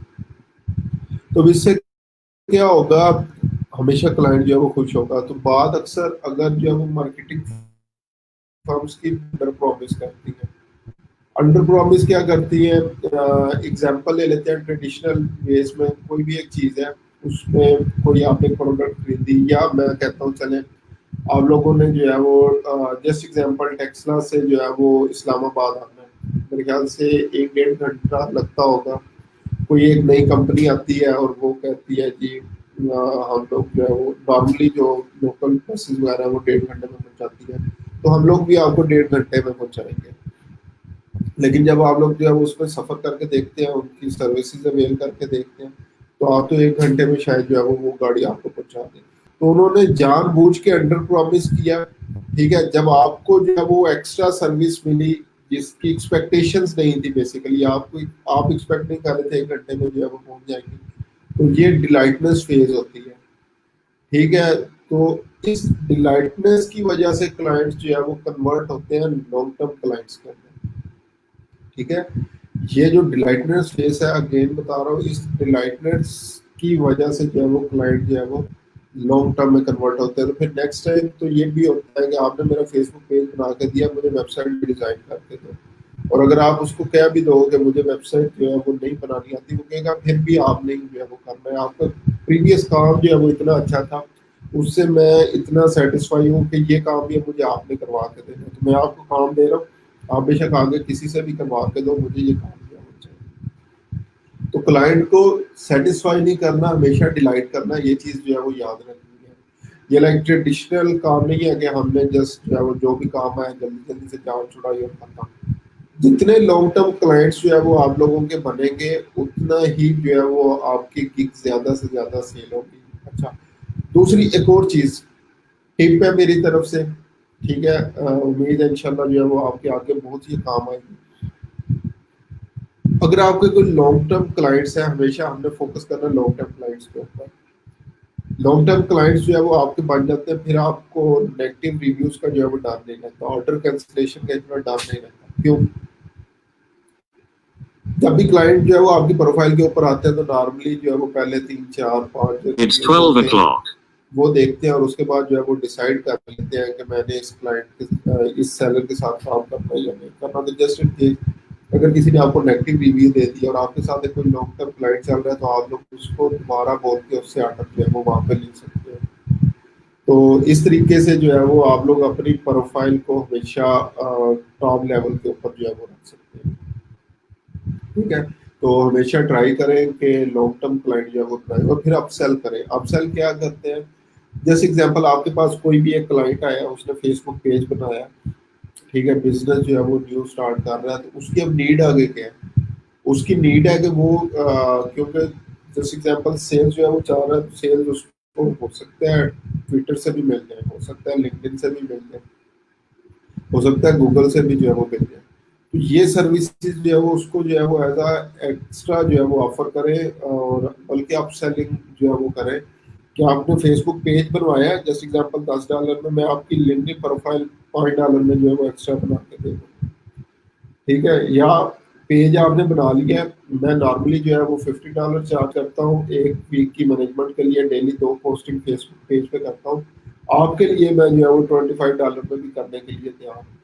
تو اس سے کیا ہوگا، ہمیشہ کلائنٹ جو ہے وہ خوش ہوگا. تو بات اکثر اگر جو ہے وہ مارکیٹنگ فرمز کی انڈر پرومس کرتی ہیں. انڈر پرومس کیا کرتی ہیں؟ ایگزامپل لے لیتے ہیں، ٹریڈیشنل ویز میں کوئی بھی ایک چیز ہے، اس میں کوئی آپ نے پروڈکٹ خریدی، یا میں کہتا ہوں چلیں آپ لوگوں نے جو ہے وہ جسٹ ایگزامپل ٹیکسلا سے جو ہے وہ اسلام آباد آنا ہے، میرے خیال سے 1 ڈیڑھ گھنٹہ لگتا ہوگا. کوئی ایک نئی کمپنی آتی ہے اور وہ کہتی ہے جی ہم لوگ جو ہے وہ نارملی جو لوکل بسز وغیرہ ہے وہ 1.5 گھنٹے میں پہنچاتی ہے، تو ہم لوگ بھی آپ کو 1.5 گھنٹے میں پہنچائیں گے. لیکن جب آپ لوگ جو ہے اس میں سفر کر کے دیکھتے ہیں، ان کی سروسز اویل کر کے دیکھتے ہیں، تو آپ تو 1 گھنٹے میں شاید جو ہے وہ گاڑی آپ کو پہنچا دیں. تو انہوں نے جان بوجھ کے انڈر پرومس کیا. ٹھیک ہے، جب آپ کو جو ہے وہ ایکسٹرا سروس ملی جس کی ایکسپیکٹیشنز نہیں تھی، بیسیکلی آپ ایکسپیکٹ نہیں کر رہے تھے 1 گھنٹے میں جو ہے وہ پہنچ جائیں گے، تو یہ ڈیلائٹنس فیز ہوتی ہے. ٹھیک ہے، تو اس ڈیلائٹنس کی وجہ سے کلائنٹس جو ہے وہ کنورٹ ہوتے ہیں لانگ ٹرم کلائنٹس کے اندر. ٹھیک ہے، یہ جو ڈیلائٹنس فیس ہے، اگین بتا رہا ہوں، اس ڈیلائٹنس کی وجہ سے جو ہے وہ کلائنٹ جو ہے وہ لانگ ٹرم میں کنورٹ ہوتے ہیں. تو پھر نیکسٹ ٹائم تو یہ بھی ہوتا ہے کہ آپ نے میرا فیس بک پیج بنا کے دیا، مجھے ویب سائٹ بھی ڈیزائن کر کے دو، اور اگر آپ اس کو کہہ بھی دو کہ مجھے ویب سائٹ جو ہے وہ نہیں بنانی آتی، وہ کہے گا پھر بھی آپ نے جو ہے وہ کرنا ہے. آپ کا پریویس کام جو ہے وہ اتنا اچھا تھا، اس سے میں اتنا سیٹسفائی ہوں کہ یہ کام بھی مجھے آپ نے کروا کے دینا. تو میں آپ کو کام دے رہا ہوں، آپ بے شک آگے کسی سے بھی کروا کے دو، مجھے یہ کام دیا ہونا چاہیے. تو کلائنٹ کو سیٹسفائی نہیں کرنا، ہمیشہ ڈیلائٹ کرنا، یہ چیز جو ہے وہ یاد رکھنی ہے. یہ لائک ٹریڈیشنل کام نہیں ہے کہ ہم نے جسٹ جو ہے وہ جو بھی کام ہے جلدی جلدی سے جان چھڑائی اور ختم. جتنے لانگ ٹرم کلائنٹس جو ہے وہ آپ لوگوں کے بنیں گے، اتنا ہی جو ہے وہ آپ کی گگ زیادہ سے زیادہ سیل ہوگی. اچھا، دوسری ایک اور چیز ٹپ ہے میری طرف سے. ٹھیک ہے، امید ہے انشاءاللہ جو ہے وہ آپ کے آگے بہت ہی کام آئے گی. اگر آپ کے کوئی لانگ ٹرم کلائنٹس ہیں، ہمیشہ ہم نے فوکس کرنا لانگ ٹرم کلائنٹس کے اوپر. لانگ ٹرم کلائنٹس جو ہے وہ آپ کے بن جاتے ہیں، پھر آپ کو نیگیٹو ریویوز کا جو ہے وہ ڈر نہیں رہتا، آرڈر کینسلیشن کا اتنا ڈر نہیں رہتا. کیوں؟ جب بھی کلائنٹ جو ہے وہ آپ کی پروفائل کے اوپر آتے ہیں تو نارملی جو ہے وہ پہلے 3 4 5 ریویوز دیکھتے ہیں، وہ دیکھتے ہیں، اور اس کے بعد جو ہے وہ ڈیسائیڈ کر لیتے ہیں کہ میں نے اس کلائنٹ اس سیلر کے ساتھ کام کرنا ہے یا نہیں کرنا. تو جسٹ ان کیس اگر کسی نے آپ کو نیگیٹو ریویو دے دیا اور آپ کے ساتھ کوئی لانگ ٹرم کلائنٹ چل رہا ہے، تو آپ لوگ اس کو دوبارہ بول کے اس سے آرڈر جو ہے وہ وہاں پہ لے سکتے ہیں. تو اس طریقے سے جو ہے وہ آپ لوگ اپنی پروفائل کو ہمیشہ ٹاپ لیول کے اوپر جو ہے وہ رکھ سکتے ہیں. ٹھیک ہے، تو ہمیشہ ٹرائی کریں کہ لانگ ٹرم کلائنٹ جو ہے وہ ٹرائی، اور پھر اپ سیل کریں. اپ سیل کیا کرتے ہیں؟ جیسے ایگزامپل آپ کے پاس کوئی بھی ایک کلائنٹ آیا، اس نے فیس بک پیج بنایا، ٹھیک ہے، بزنس جو ہے وہ نیو اسٹارٹ کر رہا ہے، تو اس کی اب نیڈ آگے کیا ہے؟ اس کی نیڈ ہے کہ وہ کیونکہ جیسے ایگزامپل سیل جو ہے وہ چاہ رہا ہے، تو سیل اس کو ہو سکتا ہے ٹویٹر سے بھی مل جائے، ہو سکتا ہے لنکڈن سے بھی مل جائے، ہو سکتا ہے گوگل سے بھی جو ہے وہ مل جائے. تو یہ سروسز جو ہے وہ اس کو جو ہے وہ ایز اے ایکسٹرا جو ہے وہ آفر کرے، اور بلکہ اپ سیلنگ جو ہے وہ کرے کہ آپ نے فیس بک پیج بنوایا ہے، جیسے ایگزامپل $10 میں آپ کی لنکڈن پروفائل $5 میں جو ہے وہ ایکسٹرا بنا کے دے دوں. ٹھیک ہے، یا پیج آپ نے بنا لیا ہے، میں نارملی جو ہے وہ $50 چارج کرتا ہوں ایک ویک کی مینجمنٹ کے لیے، ڈیلی 2 پوسٹنگ فیس بک پیج پہ کرتا ہوں. آپ کے لیے میں جو ہے وہ $25 پہ بھی کرنے کے لیے تیار ہوں.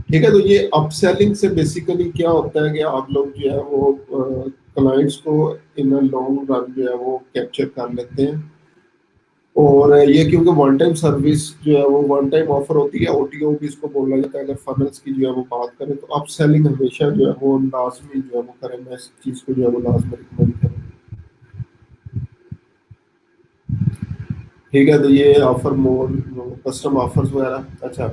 ٹھیک ہے، تو یہ اپ سیلنگ سے بیسیکلی کیا ہوتا ہے کہ آپ لوگ جو ہے وہ کلائنٹس کو ان لانگ رن جو ہے وہ کیپچر کر لیتے ہیں. اور یہ کیونکہ ون ٹائم سروس جو ہے وہ ون ٹائم آفر ہوتی ہے، او ٹی او بھی اس کو بولا جاتا ہے. اگر فنلس کی جو ہے وہ بات کریں تو اپ سیلنگ ہمیشہ جو ہے وہ لازمی جو ہے وہ کریں، میں اس چیز کو جو ہے وہ لازمی ریکمینڈ کروں. ٹھیک ہے، تو یہ آفر مور کسٹم آفرز وغیرہ. اچھا،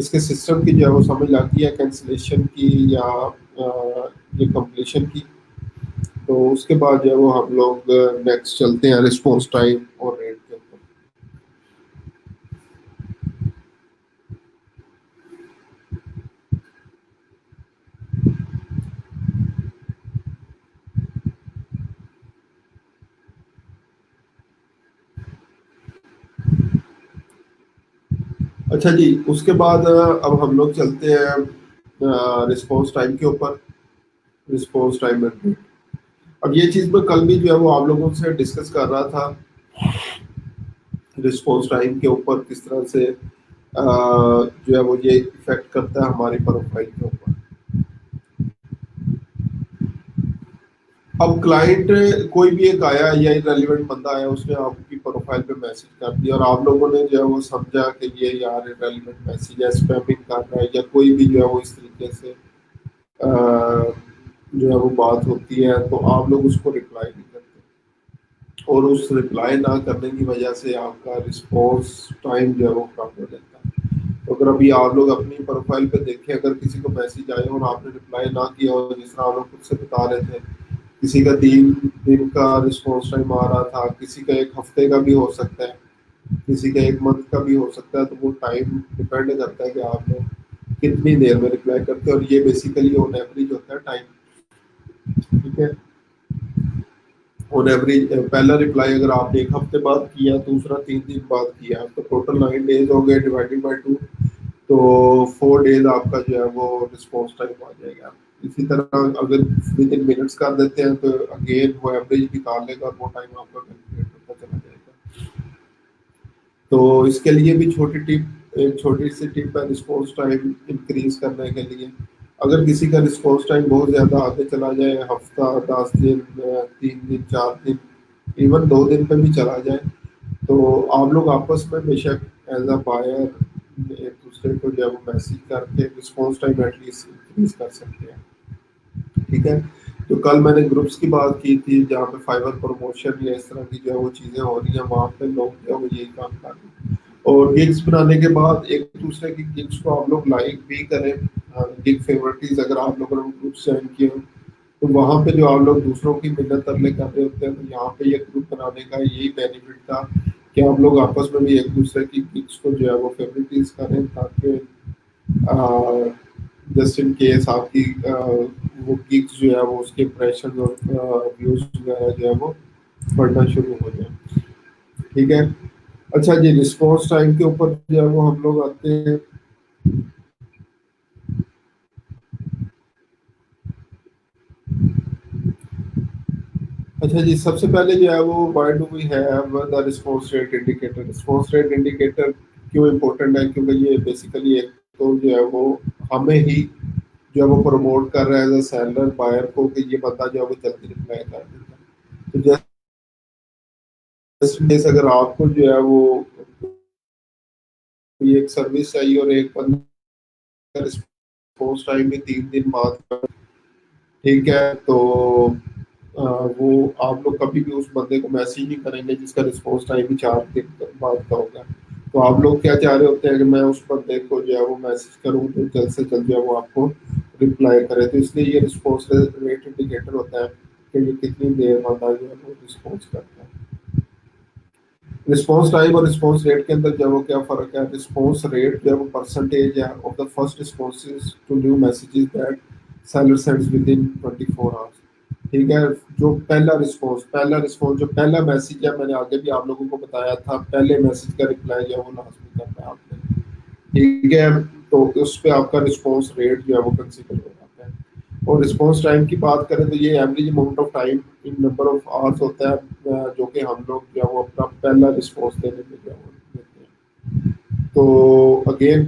اس کے سسٹم کی جو ہے وہ سمجھ آتی ہے کینسلیشن کی یا یہ کمپلیشن کی. تو اس کے بعد جو ہے وہ ہم لوگ نیکسٹ چلتے ہیں رسپانس ٹائم اور ریٹ کے اوپر. اچھا جی, اس کے بعد اب ہم لوگ چلتے ہیں رسپانس ٹائم کے اوپر. رسپانس ٹائم میں اب یہ چیز میں کل بھی جو ہے وہ آپ لوگوں سے ڈسکس کر رہا تھا رسپانس ٹائم کے اوپر کس طرح سے جو ہے وہ یہ افیکٹ کرتا ہے ہماری پروفائل کے اوپر. اب کلائنٹ کوئی بھی ایک آیا یا ریلیونٹ بندہ آیا, اس نے آپ کی پروفائل پہ میسج کر دیا اور آپ لوگوں نے جو ہے وہ سمجھا کہ یہ یار ریلیونٹ میسج ہے, اسپیمنگ کر رہا ہے یا کوئی بھی جو ہے وہ اس طریقے سے جو ہے وہ بات ہوتی ہے, تو آپ لوگ اس کو رپلائی نہیں کرتے, اور اس رپلائی نہ کرنے کی وجہ سے آپ کا رسپانس ٹائم جو ہے وہ کم ہو جاتا ہے. تو اگر ابھی آپ لوگ اپنی پروفائل پہ دیکھیں, اگر کسی کو میسج آئے اور آپ نے رپلائی نہ کیا ہو, جس طرح آپ لوگ خود سے بتا رہے تھے, کسی کا 3 دن کا رسپانس ٹائم آ رہا تھا, کسی کا 1 ہفتے کا بھی ہو سکتا ہے, کسی کا 1 منتھ کا بھی ہو سکتا ہے, تو وہ ٹائم ڈپینڈ کرتا ہے کہ آپ نے کتنی دیر میں رپلائی کرتے ہیں, اور یہ بیسیکلی آن ایوریج ہوتا ہے ٹائم. ٹھیک ہے, آن ایوریج پہلا رپلائی اگر آپ نے 1 ہفتے بعد کیا, دوسرا 3 دن بعد کیا, تو ٹوٹل 9 days ہو گئے ڈیوائڈیڈ بائی 2, تو 4 days آپ کا جو ہے وہ رسپانس ٹائم آ جائے گا. اسی طرح اگر ود ان منٹس کر دیتے ہیں تو اگین وہ ایوریج نکال لے گا اور وہ ٹائم آپ کا کیلکولیٹ ہوتا چلا جائے گا. تو اس کے لیے بھی چھوٹی ٹپ, ایک چھوٹی سی ٹپ ہے رسپانس ٹائم انکریز کرنے کے لیے. اگر کسی کا رسپانس ٹائم بہت زیادہ آگے چلا جائے, ہفتہ 10 دن 3 دن 4 دن ایون 2 دن پہ بھی چلا جائے, تو آپ لوگ آپس میں بے شک ایز اے بائر ایک دوسرے کو جو ہے وہ میسج کر کے response time at least increase کر سکتے ہیں. ٹھیک ہے, تو کل میں نے گروپس کی بات کی تھی جہاں پہ فائبر پروموشن یا اس طرح کی جو ہے وہ چیزیں ہو رہی ہیں, وہاں پہ لوگ جو ہے وہ یہی کام کر رہے ہیں. اور گگس بنانے کے بعد ایک دوسرے کی گگس کو آپ لوگ لائک بھی کریں, گگ فیورٹیز اگر آپ لوگوں نے گروپ جوائن کیے ہوں, تو وہاں پہ جو آپ لوگ دوسروں کی منت ترلے کر رہے ہوتے ہیں, تو یہاں پہ یہ گروپ بنانے کا یہی بینیفٹ تھا کہ آپ لوگ آپس میں بھی ایک دوسرے کی گگس کو جو ہے وہ فیورٹیز کریں, تاکہ جسٹ ان کیس آپ کی وہ گگس جو ہے وہ اس کے امپریشن اور ویوز وغیرہ جو ہے وہ بڑھنا شروع ہو جائیں. ٹھیک ہے, اچھا جی, رسپانس ٹائم کے اوپر جو ہے وہ ہم لوگ آتے ہیں. اچھا جی, سب سے پہلے جو ہے وہ why do we have the response rate indicator. Response rate indicator کیوں امپورٹنٹ ہے, کیونکہ یہ بیسیکلی ایک تو جو ہے وہ ہمیں ہی جو ہے وہ پروموٹ کر رہا ہے ایز اے سیلر بائر کو کہ یہ بندہ جو ہے وہ جلدی رپلائی کر دیتا ہے. تو جیسے اگر آپ کو جو ہے وہ ایک سروس چاہیے اور ایک بندہ رسپانس ٹائم بھی 3 دن بعد, ٹھیک ہے, تو وہ آپ لوگ کبھی بھی اس بندے کو میسج نہیں کریں گے جس کا رسپانس ٹائم بھی 4 دن بعد کا ہوگا. تو آپ لوگ کیا چاہ رہے ہوتے ہیں کہ میں اس بندے کو جو ہے وہ میسج کروں تو جلد سے جلد جو ہے وہ آپ کو رپلائی کرے. تو اس لیے یہ رسپانس ریٹ انڈیکیٹر ہوتا ہے کہ یہ کتنی دیر بندہ جو ہے وہ رسپانس کرتا ہے. رسپانس ٹائم اور رسپانس ریٹ کے اندر جو ہے وہ کیا فرق ہے. رسپانس ریٹ جو ہے وہ پرسنٹیج ہے of the first responses to new messages that seller sends within 24 hours. ٹھیک ہے, جو پہلا رسپانس جو پہلا میسج ہے, میں نے آگے بھی آپ لوگوں کو بتایا تھا, پہلے میسج کا رپلائی جو ہے وہ لازمی کرنا ہے آپ نے. ٹھیک ہے, تو اس پہ آپ کا رسپانس ریٹ جو ہے وہ کنسیڈر ہو جاتا ہے. اور رسپانس ٹائم کی بات کریں تو یہ average amount of time in number of hours ہوتا ہے جو کہ ہم لوگ جو ہے وہ اپنا پہلا رسپانس دینے میں جو ہے وہ دیتے ہیں. تو اگین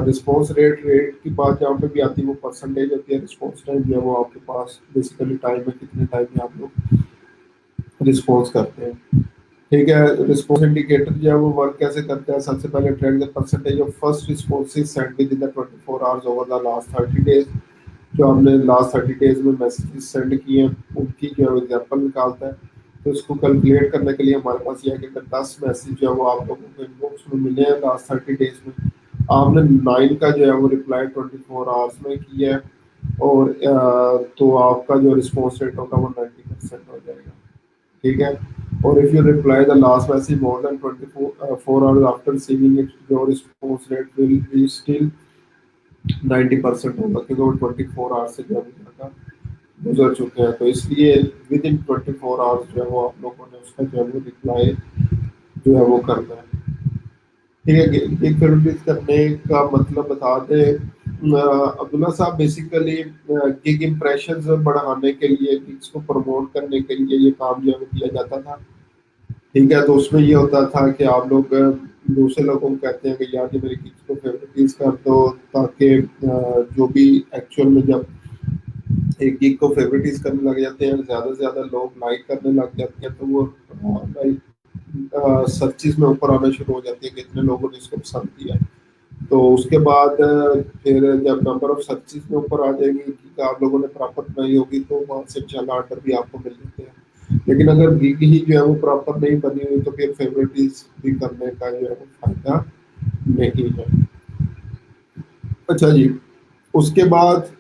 رسپانس ریٹ کی بات جہاں پہ بھی آتی ہے وہ پرسنٹیج ہوتی ہے. رسپانس ٹائم جو ہے وہ آپ کے پاس بیسیکلی ٹائم ہے, کتنے ٹائم میں آپ لوگ رسپانس کرتے ہیں. ٹھیک ہے, رسپانس انڈیکیٹر جو ہے وہ ورک کیسے کرتا ہے. سب سے پہلے track the percentage of first responses send with in the 24 hours over the last 30 days. جو ہم نے لاسٹ 30 days میں میسیجز سینڈ کیے ہیں ان کی جو ہے ایگزامپل نکالتا ہے. تو اس کو کیلکولیٹ کرنے کے لیے ہمارے پاس یہ ہے کہ 10 میسیج جو ہے وہ آپ لوگوں کو ان باکس میں ملے ہیں لاسٹ 30 days میں, آپ نے 9 کا جو ہے وہ رپلائی 24 آورس میں کیا ہے، اور تو آپ کا جو رسپانس ریٹ ہوگا وہ 90% ہو جائے گا، ٹھیک ہے. اور if you reply the last message more than 24 hours after receiving it, your response rate will be still 90% ہوگا، کیونکہ وہ 24 آورس سے جو ہے زیادہ گزر چکے ہیں. تو اس لیے ود ان 24 آورس جو ہے وہ آپ لوگوں نے اس کا جو ہے وہ رپلائی جو ہے وہ کرنا ہے. ٹھیک ہے. گگ فیوریٹیز کرنے کا مطلب بتا دیں عبداللہ صاحب. بیسیکلی گگ امپریشنز بڑھانے کے لیے، گگس کو پروموٹ کرنے کے لیے یہ کام جو ہے وہ کیا جاتا تھا. ٹھیک ہے. تو اس میں یہ ہوتا تھا کہ آپ لوگ دوسرے لوگوں کو کہتے ہیں کہ یار یہ میری گگس کو فیوریٹیز کر دو، تاکہ جو بھی ایکچوئل میں جب ایک گگ کو فیوریٹیز کرنے لگ جاتے ہیں، زیادہ سے زیادہ لوگ لائک کرنے لگ جاتے ہیں، تو وہ سرچز میں اوپر آنا شروع ہو جاتی ہے کہ اتنے لوگوں نے اس کو پسند کیا. تو اس کے بعد پھر جب نمبر آف سرچز میں اوپر آ جائے گی کہ آپ لوگوں نے پراپر بنائی ہوگی، تو وہاں سے انشاءاللہ آرڈر بھی آپ کو مل جاتے ہیں. لیکن اگر گگ ہی جو ہے وہ پراپر نہیں بنی ہوئی، تو پھر فیوریٹیز بھی کرنے کا جو ہے وہ فائدہ نہیں ہے. اچھا جی. اس کے بعد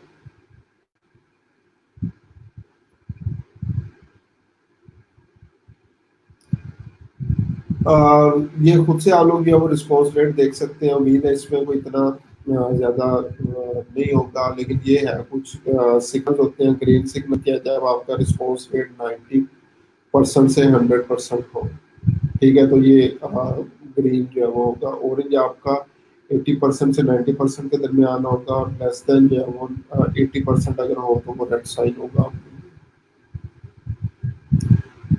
یہ خود سے آپ لوگ جو ہے وہ رسپانس ریٹ دیکھ سکتے ہیں. امید ہے اس میں کوئی اتنا زیادہ نہیں ہوگا، لیکن یہ ہے کچھ سگنل ہوتے ہیں. گرین سگنل کیا جائے آپ کا رسپانس ریٹ 90% سے 100% ہو. ٹھیک ہے. تو یہ گرین جو ہے وہ ہوگا. اورنج آپ کا 80% سے 90% کے درمیان ہوگا، اور لیس دین جو ہے وہ 80% اگر ہو تو وہ ریڈ سائن ہوگا.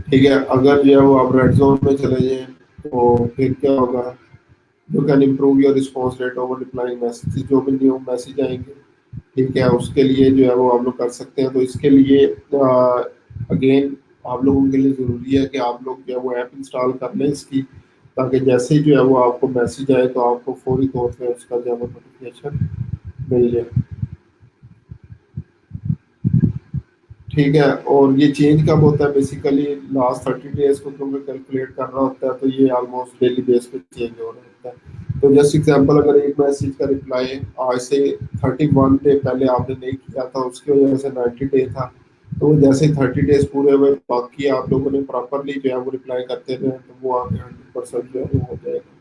ٹھیک ہے. اگر جو ہے وہ آپ ریڈ زون میں چلے جائیں تو پھر کیا ہوگا؟ You can improve your response rate over replying message. جو بھی نیو میسیج آئیں گے، ٹھیک ہے، اس کے لیے جو ہے وہ آپ لوگ کر سکتے ہیں. تو اس کے لیے اگین آپ لوگوں کے لیے ضروری ہے کہ آپ لوگ جو ہے وہ ایپ انسٹال کر لیں اس کی، تاکہ جیسے ہی جو ہے وہ آپ کو میسیج آئے تو آپ کو فوری طور پہ اس کا جو ہے وہ نوٹیفکیشن مل جائے. ٹھیک ہے. اور یہ چینج کب ہوتا ہے؟ بیسیکلی لاسٹ 30 days کو کیونکہ کیلکولیٹ کرنا ہوتا ہے، تو یہ آلموسٹ ڈیلی بیس پہ چینج ہو رہا ہوتا ہے. تو جسٹ ایگزامپل، اگر ایک میسیج کا رپلائی آج سے 31 ڈے پہلے آپ نے نہیں کیا تھا، اس کی وجہ سے 90 ڈے تھا، تو جیسے 30 days پورے ہوئے، باقی آپ لوگوں نے پراپرلی جو ہے وہ رپلائی کرتے رہے، تو وہ آپ 100% جو ہے وہ ہو جائے گا.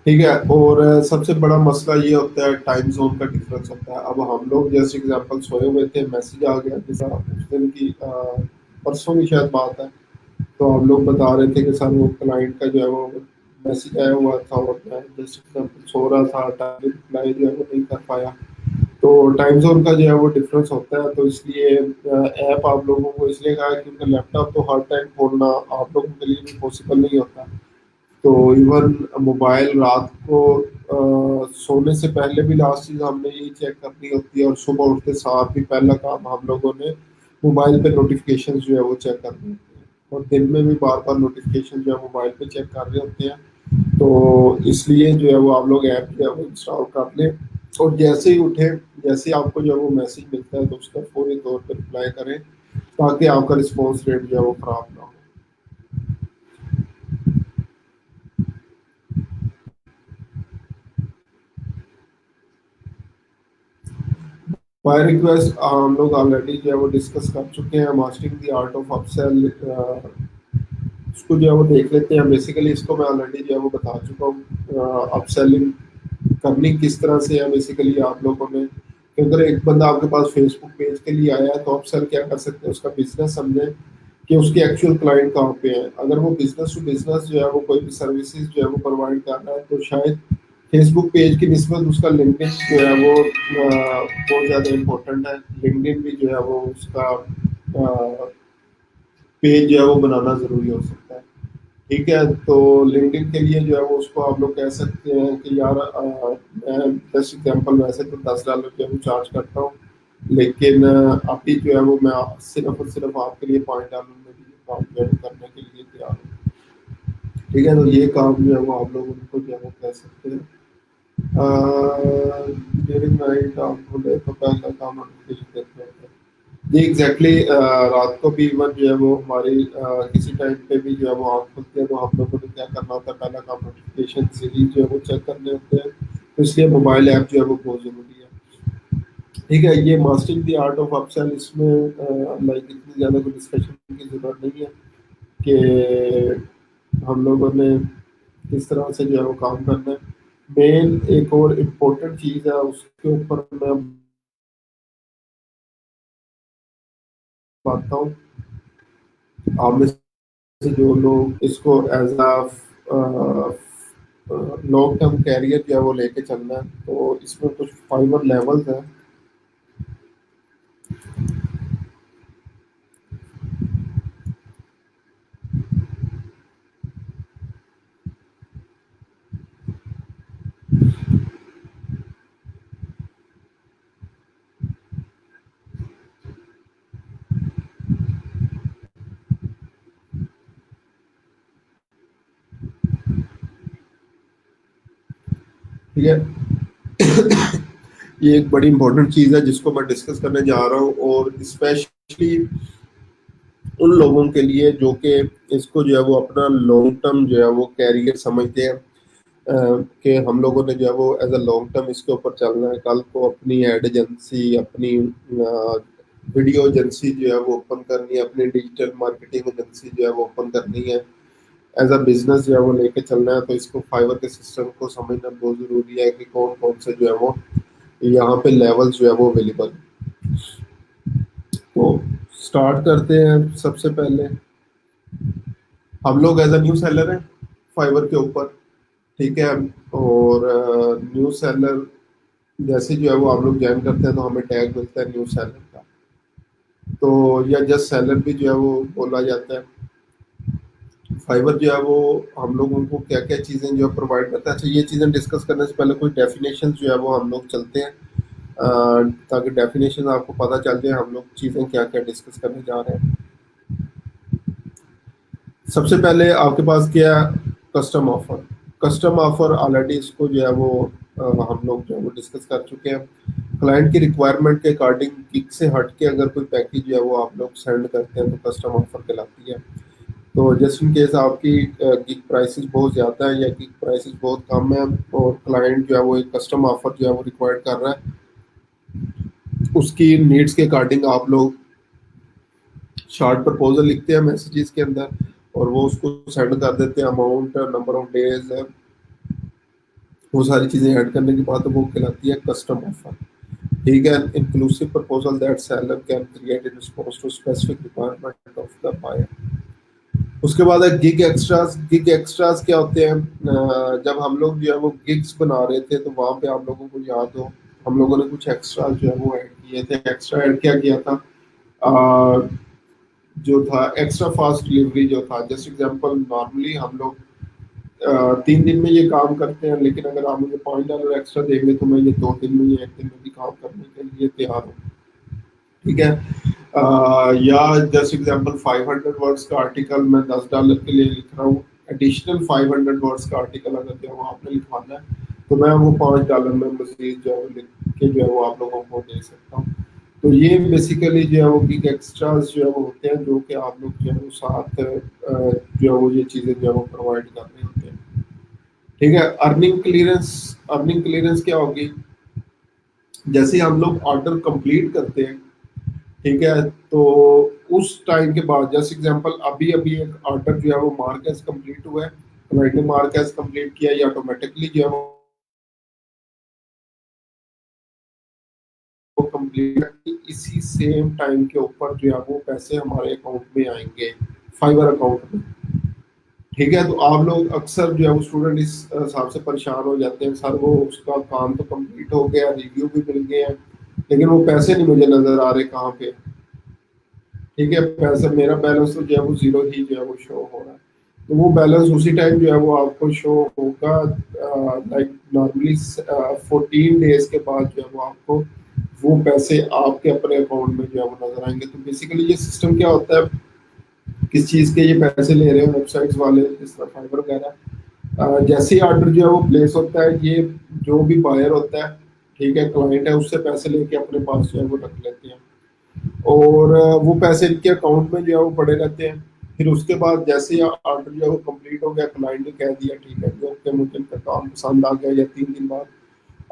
ٹھیک ہے. اور سب سے بڑا مسئلہ یہ ہوتا ہے ٹائم زون کا ڈفرینس ہوتا ہے. اب ہم لوگ جیسے اگزامپل سوئے ہوئے تھے، میسیج آ گیا جیسا اس دن کی پرسوں کی شاید بات ہے، تو ہم لوگ بتا رہے تھے کہ سر وہ کلائنٹ کا جو ہے وہ میسیج آیا ہوا تھا، اور میں جیسے اگزامپل سو رہا تھا، ٹائم رپلائی جو ہے وہ نہیں کر پایا. تو ٹائم زون کا جو ہے وہ ڈفرینس ہوتا ہے. تو اس لیے ایپ آپ لوگوں کو اس لیے کہا ہے کیونکہ لیپ ٹاپ تو ہر ٹائم کھولنا آپ لوگوں کے لیے بھی پاسبل نہیں ہوتا. تو ایون موبائل رات کو سونے سے پہلے بھی لاسٹ چیز ہم نے یہی چیک کرنی ہوتی ہے، اور صبح اٹھتے ساتھ بھی پہلا کام ہم لوگوں نے موبائل پہ نوٹیفکیشن جو ہے وہ چیک کرنی ہوتی ہے. اور دن میں بھی بار بار نوٹیفکیشن جو ہے موبائل پہ چیک کر رہے ہوتے ہیں. تو اس لیے جو ہے وہ آپ لوگ ایپ جو ہے وہ انسٹال کر لیں، اور جیسے ہی اٹھیں، جیسے ہی آپ کو جو ہے وہ میسیج ملتا ہے تو اس کا فوری طور پہ رپلائی کریں، تاکہ آپ کا رسپانس ریٹ جو ہے وہ خراب نہ ہو. بائی ریکویسٹ ہم لوگ آلریڈی جو ہے وہ ڈسکس کر چکے ہیں. Mastering the art of upsell, اس کو جو ہے وہ دیکھ لیتے ہیں. بیسیکلی اس کو میں آلریڈی جو ہے وہ بتا چکا ہوں. اپ سیلنگ کرنی کس طرح سے ہے بیسیکلی آپ لوگوں نے، کہ اگر ایک بندہ آپ کے پاس فیس بک پیج کے لیے آیا ہے تو آپ سیل کیا کر سکتے ہیں؟ اس کا بزنس سمجھیں کہ اس کے ایکچوئل کلائنٹ کہاں پہ ہیں. اگر وہ بزنس ٹو بزنس جو ہے وہ کوئی بھی سروسز جو ہے وہ پرووائڈ کر رہا ہے، تو شاید فیس بک پیج کی نسبت اس کا لنکڈ ان جو ہے وہ بہت زیادہ امپورٹنٹ ہے. لنکڈ ان بھی جو ہے وہ اس کا پیج جو ہے وہ بنانا ضروری ہو سکتا ہے. ٹھیک ہے. تو لنکڈ ان کے لیے جو ہے وہ اس کو آپ لوگ کہہ سکتے ہیں کہ یار میں جسٹ ایگزامپل ویسے تو $10 جو ہے وہ چارج کرتا ہوں، لیکن ابھی جو ہے وہ میں صرف اور صرف آپ کے لیے $5 میں بھی یہ کام جو ہے وہ کرنے کے لیے تیار ہوں. ٹھیک ہے. تو یہ کام جو ہے وہ آپ لوگ ان کو جو ہے وہ کہہ سکتے ہیں. ڈیورنگ نائٹ آپ بولے تو پہلا کام نوٹیفکیشن دیکھ لیتے ہیں. جی ایگزیکٹلی، رات کو بھی ایون جو ہے وہ ہماری کسی ٹائم پہ بھی جو ہے وہ آنکھ کھلتی ہے، تو ہم لوگوں کو کیا کرنا ہوتا ہے، پہلا کام نوٹیفکیشن سیریز جو ہے وہ چیک کرنے ہوتے ہیں. تو اس لیے موبائل ایپ جو ہے وہ بہت ضروری ہے. ٹھیک ہے، یہ mastering the art of upsell, اس میں لائک اتنی زیادہ کوئی ڈسکشن کی ضرورت نہیں ہے کہ ہم لوگوں نے کس طرح سے جو ہے وہ کام کرنا ہے. مین ایک اور امپورٹنٹ چیز ہے، اس کے اوپر میں باتتا ہوں. آپ میں سے جو لوگ اس کو as a long term career جو ہے وہ لے کے چلنا ہے، تو اس میں کچھ فائبر لیولز ہیں. ٹھیک ہے، یہ ایک بڑی امپورٹنٹ چیز ہے جس کو میں ڈسکس کرنے جا رہا ہوں، اور اسپیشلی ان لوگوں کے لیے جو کہ اس کو جو ہے وہ اپنا لانگ ٹرم جو ہے وہ کیریئر سمجھتے ہیں. کہ ہم لوگوں نے جو ہے وہ ایز اے لانگ ٹرم اس کے اوپر چلنا ہے. کل کو اپنی ایڈ ایجنسی، اپنی ویڈیو ایجنسی جو ہے وہ اوپن کرنی ہے، اپنی ڈیجیٹل مارکیٹنگ ایجنسی جو ہے وہ اوپن کرنی ہے، ایز اے بزنس جو ہے وہ لے کے چلنا ہے. تو اس کو فائبر کے سسٹم کو سمجھنا بہت ضروری ہے کہ کون کون سے جو ہے وہ یہاں پہ لیول جو ہے وہ اویلیبل. تو اسٹارٹ کرتے ہیں. سب سے پہلے ہم لوگ ایز اے نیو سیلر ہیں فائبر کے اوپر. ٹھیک ہے، اور نیو سیلر جیسے جو ہے وہ آپ لوگ جوائن کرتے ہیں تو ہمیں ٹیگ ملتا ہے نیو سیلر کا. تو یا جسٹ سیلر بھی جو ہے وہ بولا جاتا ہے. فائبر جو ہے وہ ہم لوگوں کو کیا کیا چیزیں جو ہے پرووائڈ کرتا ہے. اچھا، یہ چیزیں ڈسکس کرنے سے پہلے کوئی ڈیفینیشن جو ہے وہ ہم لوگ چلتے ہیں، تاکہ ڈیفینیشن آپ کو پتہ چل جائے ہم لوگ چیزیں کیا کیا ڈسکس کرنے جا رہے ہیں. سب سے پہلے آپ کے پاس کیا ہے؟ Custom offer. Custom offer already اس کو جو ہے وہ ہم لوگ جو ہے وہ ڈسکس کر چکے ہیں. کلائنٹ کی ریکوائرمنٹ کے اکارڈنگ گگ سے ہٹ کے اگر کوئی پیکیج جو ہے وہ آپ لوگ سینڈ کرتے ہیں تو کسٹم آفر کہلاتی ہے. تو جسٹ ان کیس آپ کی گگ پرائسز بہت زیادہ ہے یا گگ پرائسز بہت کم ہے اور کلائنٹ جو ہے وہ ایک کسٹم آفر جو ہے وہ ریکوائرڈ کر رہا ہے، اس کی نیڈس کے اکارڈنگ آپ لوگ شارٹ پرپوزل لکھتے ہیں میسیجز کے اندر، اور وہ اس کو سینڈ کر دیتے ہیں. اماؤنٹ، نمبر آف ڈیز، وہ ساری چیزیں ایڈ کرنے کے بعد وہ کہلاتی ہے کسٹم آفر. ٹھیک ہے، inclusive proposal that seller can create in response to specific requirement of the buyer. اس کے بعد ہے گگ ایکسٹراز. گگ ایکسٹراز کیا ہوتے ہیں؟ جب ہم لوگ جو ہے وہ گگس بنا رہے تھے تو وہاں پہ آپ لوگوں کو یاد ہو ہم لوگوں نے کچھ ایکسٹرا جو ہے وہ ایڈ کیے تھے. ایکسٹرا ایڈ کیا کیا تھا؟ جو تھا ایکسٹرا فاسٹ ڈلیوری جو تھا. جیسے ایگزامپل، نارملی ہم لوگ 3 دن میں یہ کام کرتے ہیں، لیکن اگر آپ مجھے $5 ایکسٹرا دیں گے تو میں یہ 2 دن میں یا 1 دن میں بھی کام کرنے کے لیے تیار ہوں. ٹھیک ہے، یا جسٹ ایگزامپل 500 ورڈس کا آرٹیکل میں $10 کے لیے لکھ رہا ہوں. ایڈیشنل 500 ورڈس کا آرٹیکل اگر جو ہے وہ آپ نے لکھوانا ہے تو میں وہ $5 میں مزید جو ہے وہ لکھ کے جو ہے وہ آپ لوگوں کو دے سکتا ہوں. تو یہ بیسیکلی جو ہے وہ گگ ایکسٹراز جو ہے وہ ہوتے ہیں، جو کہ آپ لوگ جو ہے وہ ساتھ جو ہے وہ یہ چیزیں جو ہے وہ پرووائڈ کر رہے ہوتے ہیں. ٹھیک ہے، ارننگ کلیئرنس. ارننگ کلیئرنس کیا ہوگی؟ جیسے ہم لوگ آرڈر کمپلیٹ کرتے ہیں، ٹھیک ہے، تو اس ٹائم کے بعد جیسے ایگزامپل ابھی ایک آرڈر جو ہے وہ مارک ایز کمپلیٹ ہوا ہے، کلائنٹ نے مارک ایز کمپلیٹ کیا، یا آٹومیٹکلی جو ہے وہ کمپلیٹ اسی سیم ٹائم کے اوپر جو ہے وہ پیسے ہمارے اکاؤنٹ میں آئیں گے، فائبر اکاؤنٹ میں. ٹھیک ہے، تو آپ لوگ اکثر جو ہے وہ اسٹوڈنٹ اس حساب سے پریشان ہو جاتے ہیں، سر وہ اس کا کام تو کمپلیٹ ہو گیا، ریویو بھی مل گئے ہیں، لیکن وہ پیسے نہیں مجھے نظر آ رہے کہاں پہ. ٹھیک ہے، پیسہ میرا بیلنس تو جو ہے وہ زیرو ہی جو ہے وہ شو ہو رہا ہے. تو وہ بیلنس اسی ٹائم جو ہے وہ آپ کو شو ہوگا، لائک نارملی 14 days کے بعد جو ہے وہ آپ کو وہ پیسے آپ کے اپنے اکاؤنٹ میں جو ہے وہ نظر آئیں گے. تو بیسیکلی یہ سسٹم کیا ہوتا ہے، کس چیز کے یہ پیسے لے رہے ہیں ویب سائٹس والے جس طرح فائبر وغیرہ. جیسے ہی آرڈر جو ہے وہ پلیس ہوتا ہے، یہ جو بھی بائر ہوتا ہے، ٹھیک ہے، کلائنٹ ہے، اس سے پیسے لے کے اپنے پاس جو ہے وہ رکھ لیتے ہیں. اور وہ پیسے ان کے اکاؤنٹ میں جو ہے وہ پڑے رہتے ہیں. پھر اس کے بعد جیسے ہی آرڈر جو ہے وہ کمپلیٹ ہو گیا, کلائنٹ نے کہہ دیا ٹھیک ہے جو کہ مجھے ان کا کام پسند آ گیا, یا 3 دن بعد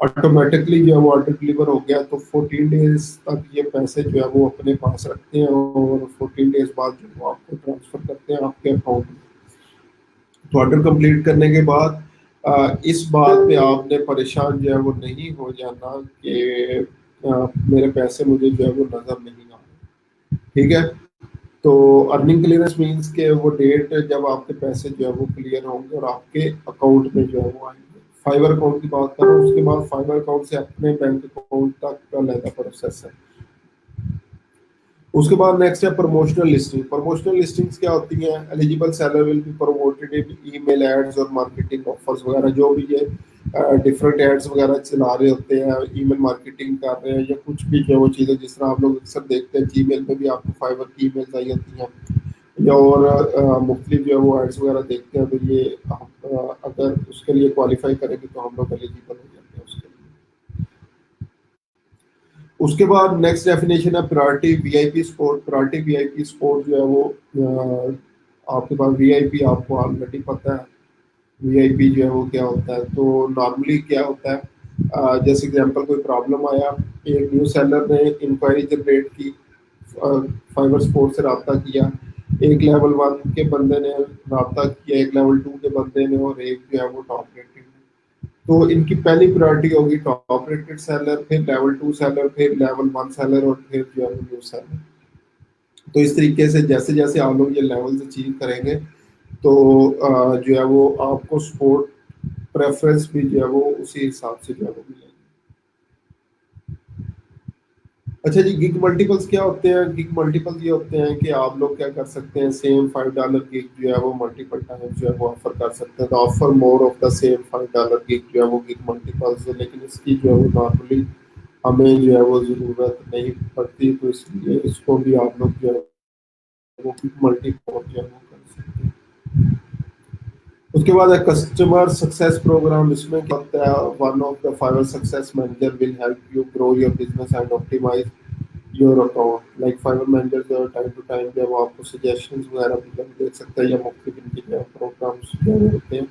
آٹومیٹکلی جو ہے وہ آرڈر ڈلیور ہو گیا, تو 14 days تک یہ پیسے جو ہے وہ اپنے پاس رکھتے ہیں, اور 14 days بعد جو وہ آپ کو ٹرانسفر کرتے ہیں آپ کے اکاؤنٹ میں. تو آرڈر کمپلیٹ کرنے کے بعد اس بات پہ آپ نے پریشان جو ہے وہ نہیں ہو جانا کہ میرے پیسے مجھے جو ہے وہ نظر نہیں آ رہے. ٹھیک ہے. تو ارننگ کلیئرنس مینس کہ وہ ڈیٹ جب آپ کے پیسے جو ہے وہ کلیئر ہوں گے اور آپ کے اکاؤنٹ میں جو ہے وہ آئیں گے. فائبر اکاؤنٹ کی بات کروں, اس کے بعد فائبر اکاؤنٹ سے اپنے بینک اکاؤنٹ تک کا علیحدہ پروسیس ہے. اس کے بعد نیکسٹ ہے پروموشنل لسٹنگ. پروموشنل لسٹنگس کیا ہوتی ہیں؟ Eligible seller will be promoted in email ads اور مارکیٹنگ آفرز وغیرہ, جو بھی یہ ڈفرینٹ ایڈس وغیرہ چلا رہے ہوتے ہیں, ای میل مارکیٹنگ کر رہے ہیں یا کچھ بھی جو وہ چیزیں, جس طرح آپ لوگ اکثر دیکھتے ہیں جی میل پہ بھی آپ کو فائبر کی ای میلز آئی ہوتی ہیں, یا اور مختلف جو ہے وہ ایڈس وغیرہ دیکھتے ہیں, تو یہ اگر اس کے لیے کوالیفائی کریں گے تو ہم لوگ ایلیجیبل ہو جاتے ہیں اس کے لیے. اس کے بعد نیکسٹ ڈیفینیشن ہے پرائرٹی وی آئی پی سپورٹ. پرائرٹی وی آئی پی سپورٹ جو ہے وہ آپ کے پاس وی آئی پی آپ کو آلریڈی پتہ ہے وی آئی پی جو ہے وہ کیا ہوتا ہے. تو نارملی کیا ہوتا ہے, جیسے اگزامپل کوئی پرابلم آیا, ایک نیو سیلر نے انکوائری جنریٹ کی, فائبر سپورٹ سے رابطہ کیا, ایک لیول 1 کے بندے نے رابطہ کیا, ایک لیول 2 کے بندے نے, اور ایک جو ہے وہ ٹاپ ریٹنگ نے. تو ان کی پہلی پرائرٹی ہوگی ٹاپ ریٹڈ سیلر, پھر لیول 2 سیلر, پھر لیول 1 سیلر, اور پھر جو ہے نیو سیلر. تو اس طریقے سے جیسے جیسے آپ لوگ یہ لیولز اچیو کریں گے تو جو ہے وہ آپ کو سپورٹ پریفرنس بھی جو ہے وہ اسی حساب سے جو ہے وہ ملے گی. اچھا جی, گگ ملٹیپلس کیا ہوتے ہیں؟ گگ ملٹیپل یہ ہوتے ہیں کہ آپ لوگ کیا کر سکتے ہیں, سیم $5 گگ جو ہے وہ ملٹیپل ٹائم جو ہے وہ آفر کر سکتے ہیں. تو offer more of the same $5 gig جو ہے وہ گگ ملٹیپلس ہے, لیکن اس کی جو ہے وہ نارملی ہمیں جو ہے وہ ضرورت نہیں پڑتی, تو اس لیے اس کو بھی آپ لوگ جو ہے وہ گگ ملٹیپل جو ہے وہ کر سکتے ہیں. اس کے بعد ہے کسٹمر سکسیس پروگرام. اس میں کیا ہوتا ہے, one of the Fiverr success manager will help you grow your business and optimise your account. Like Fiverr manager جو ہے ٹائم ٹو ٹائم جو ہے وہ آپ کو سجیشنز وغیرہ بھی دے سکتا ہے, یا مختلف ان کے جو ہے پروگرامس جو ہے ہوتے ہیں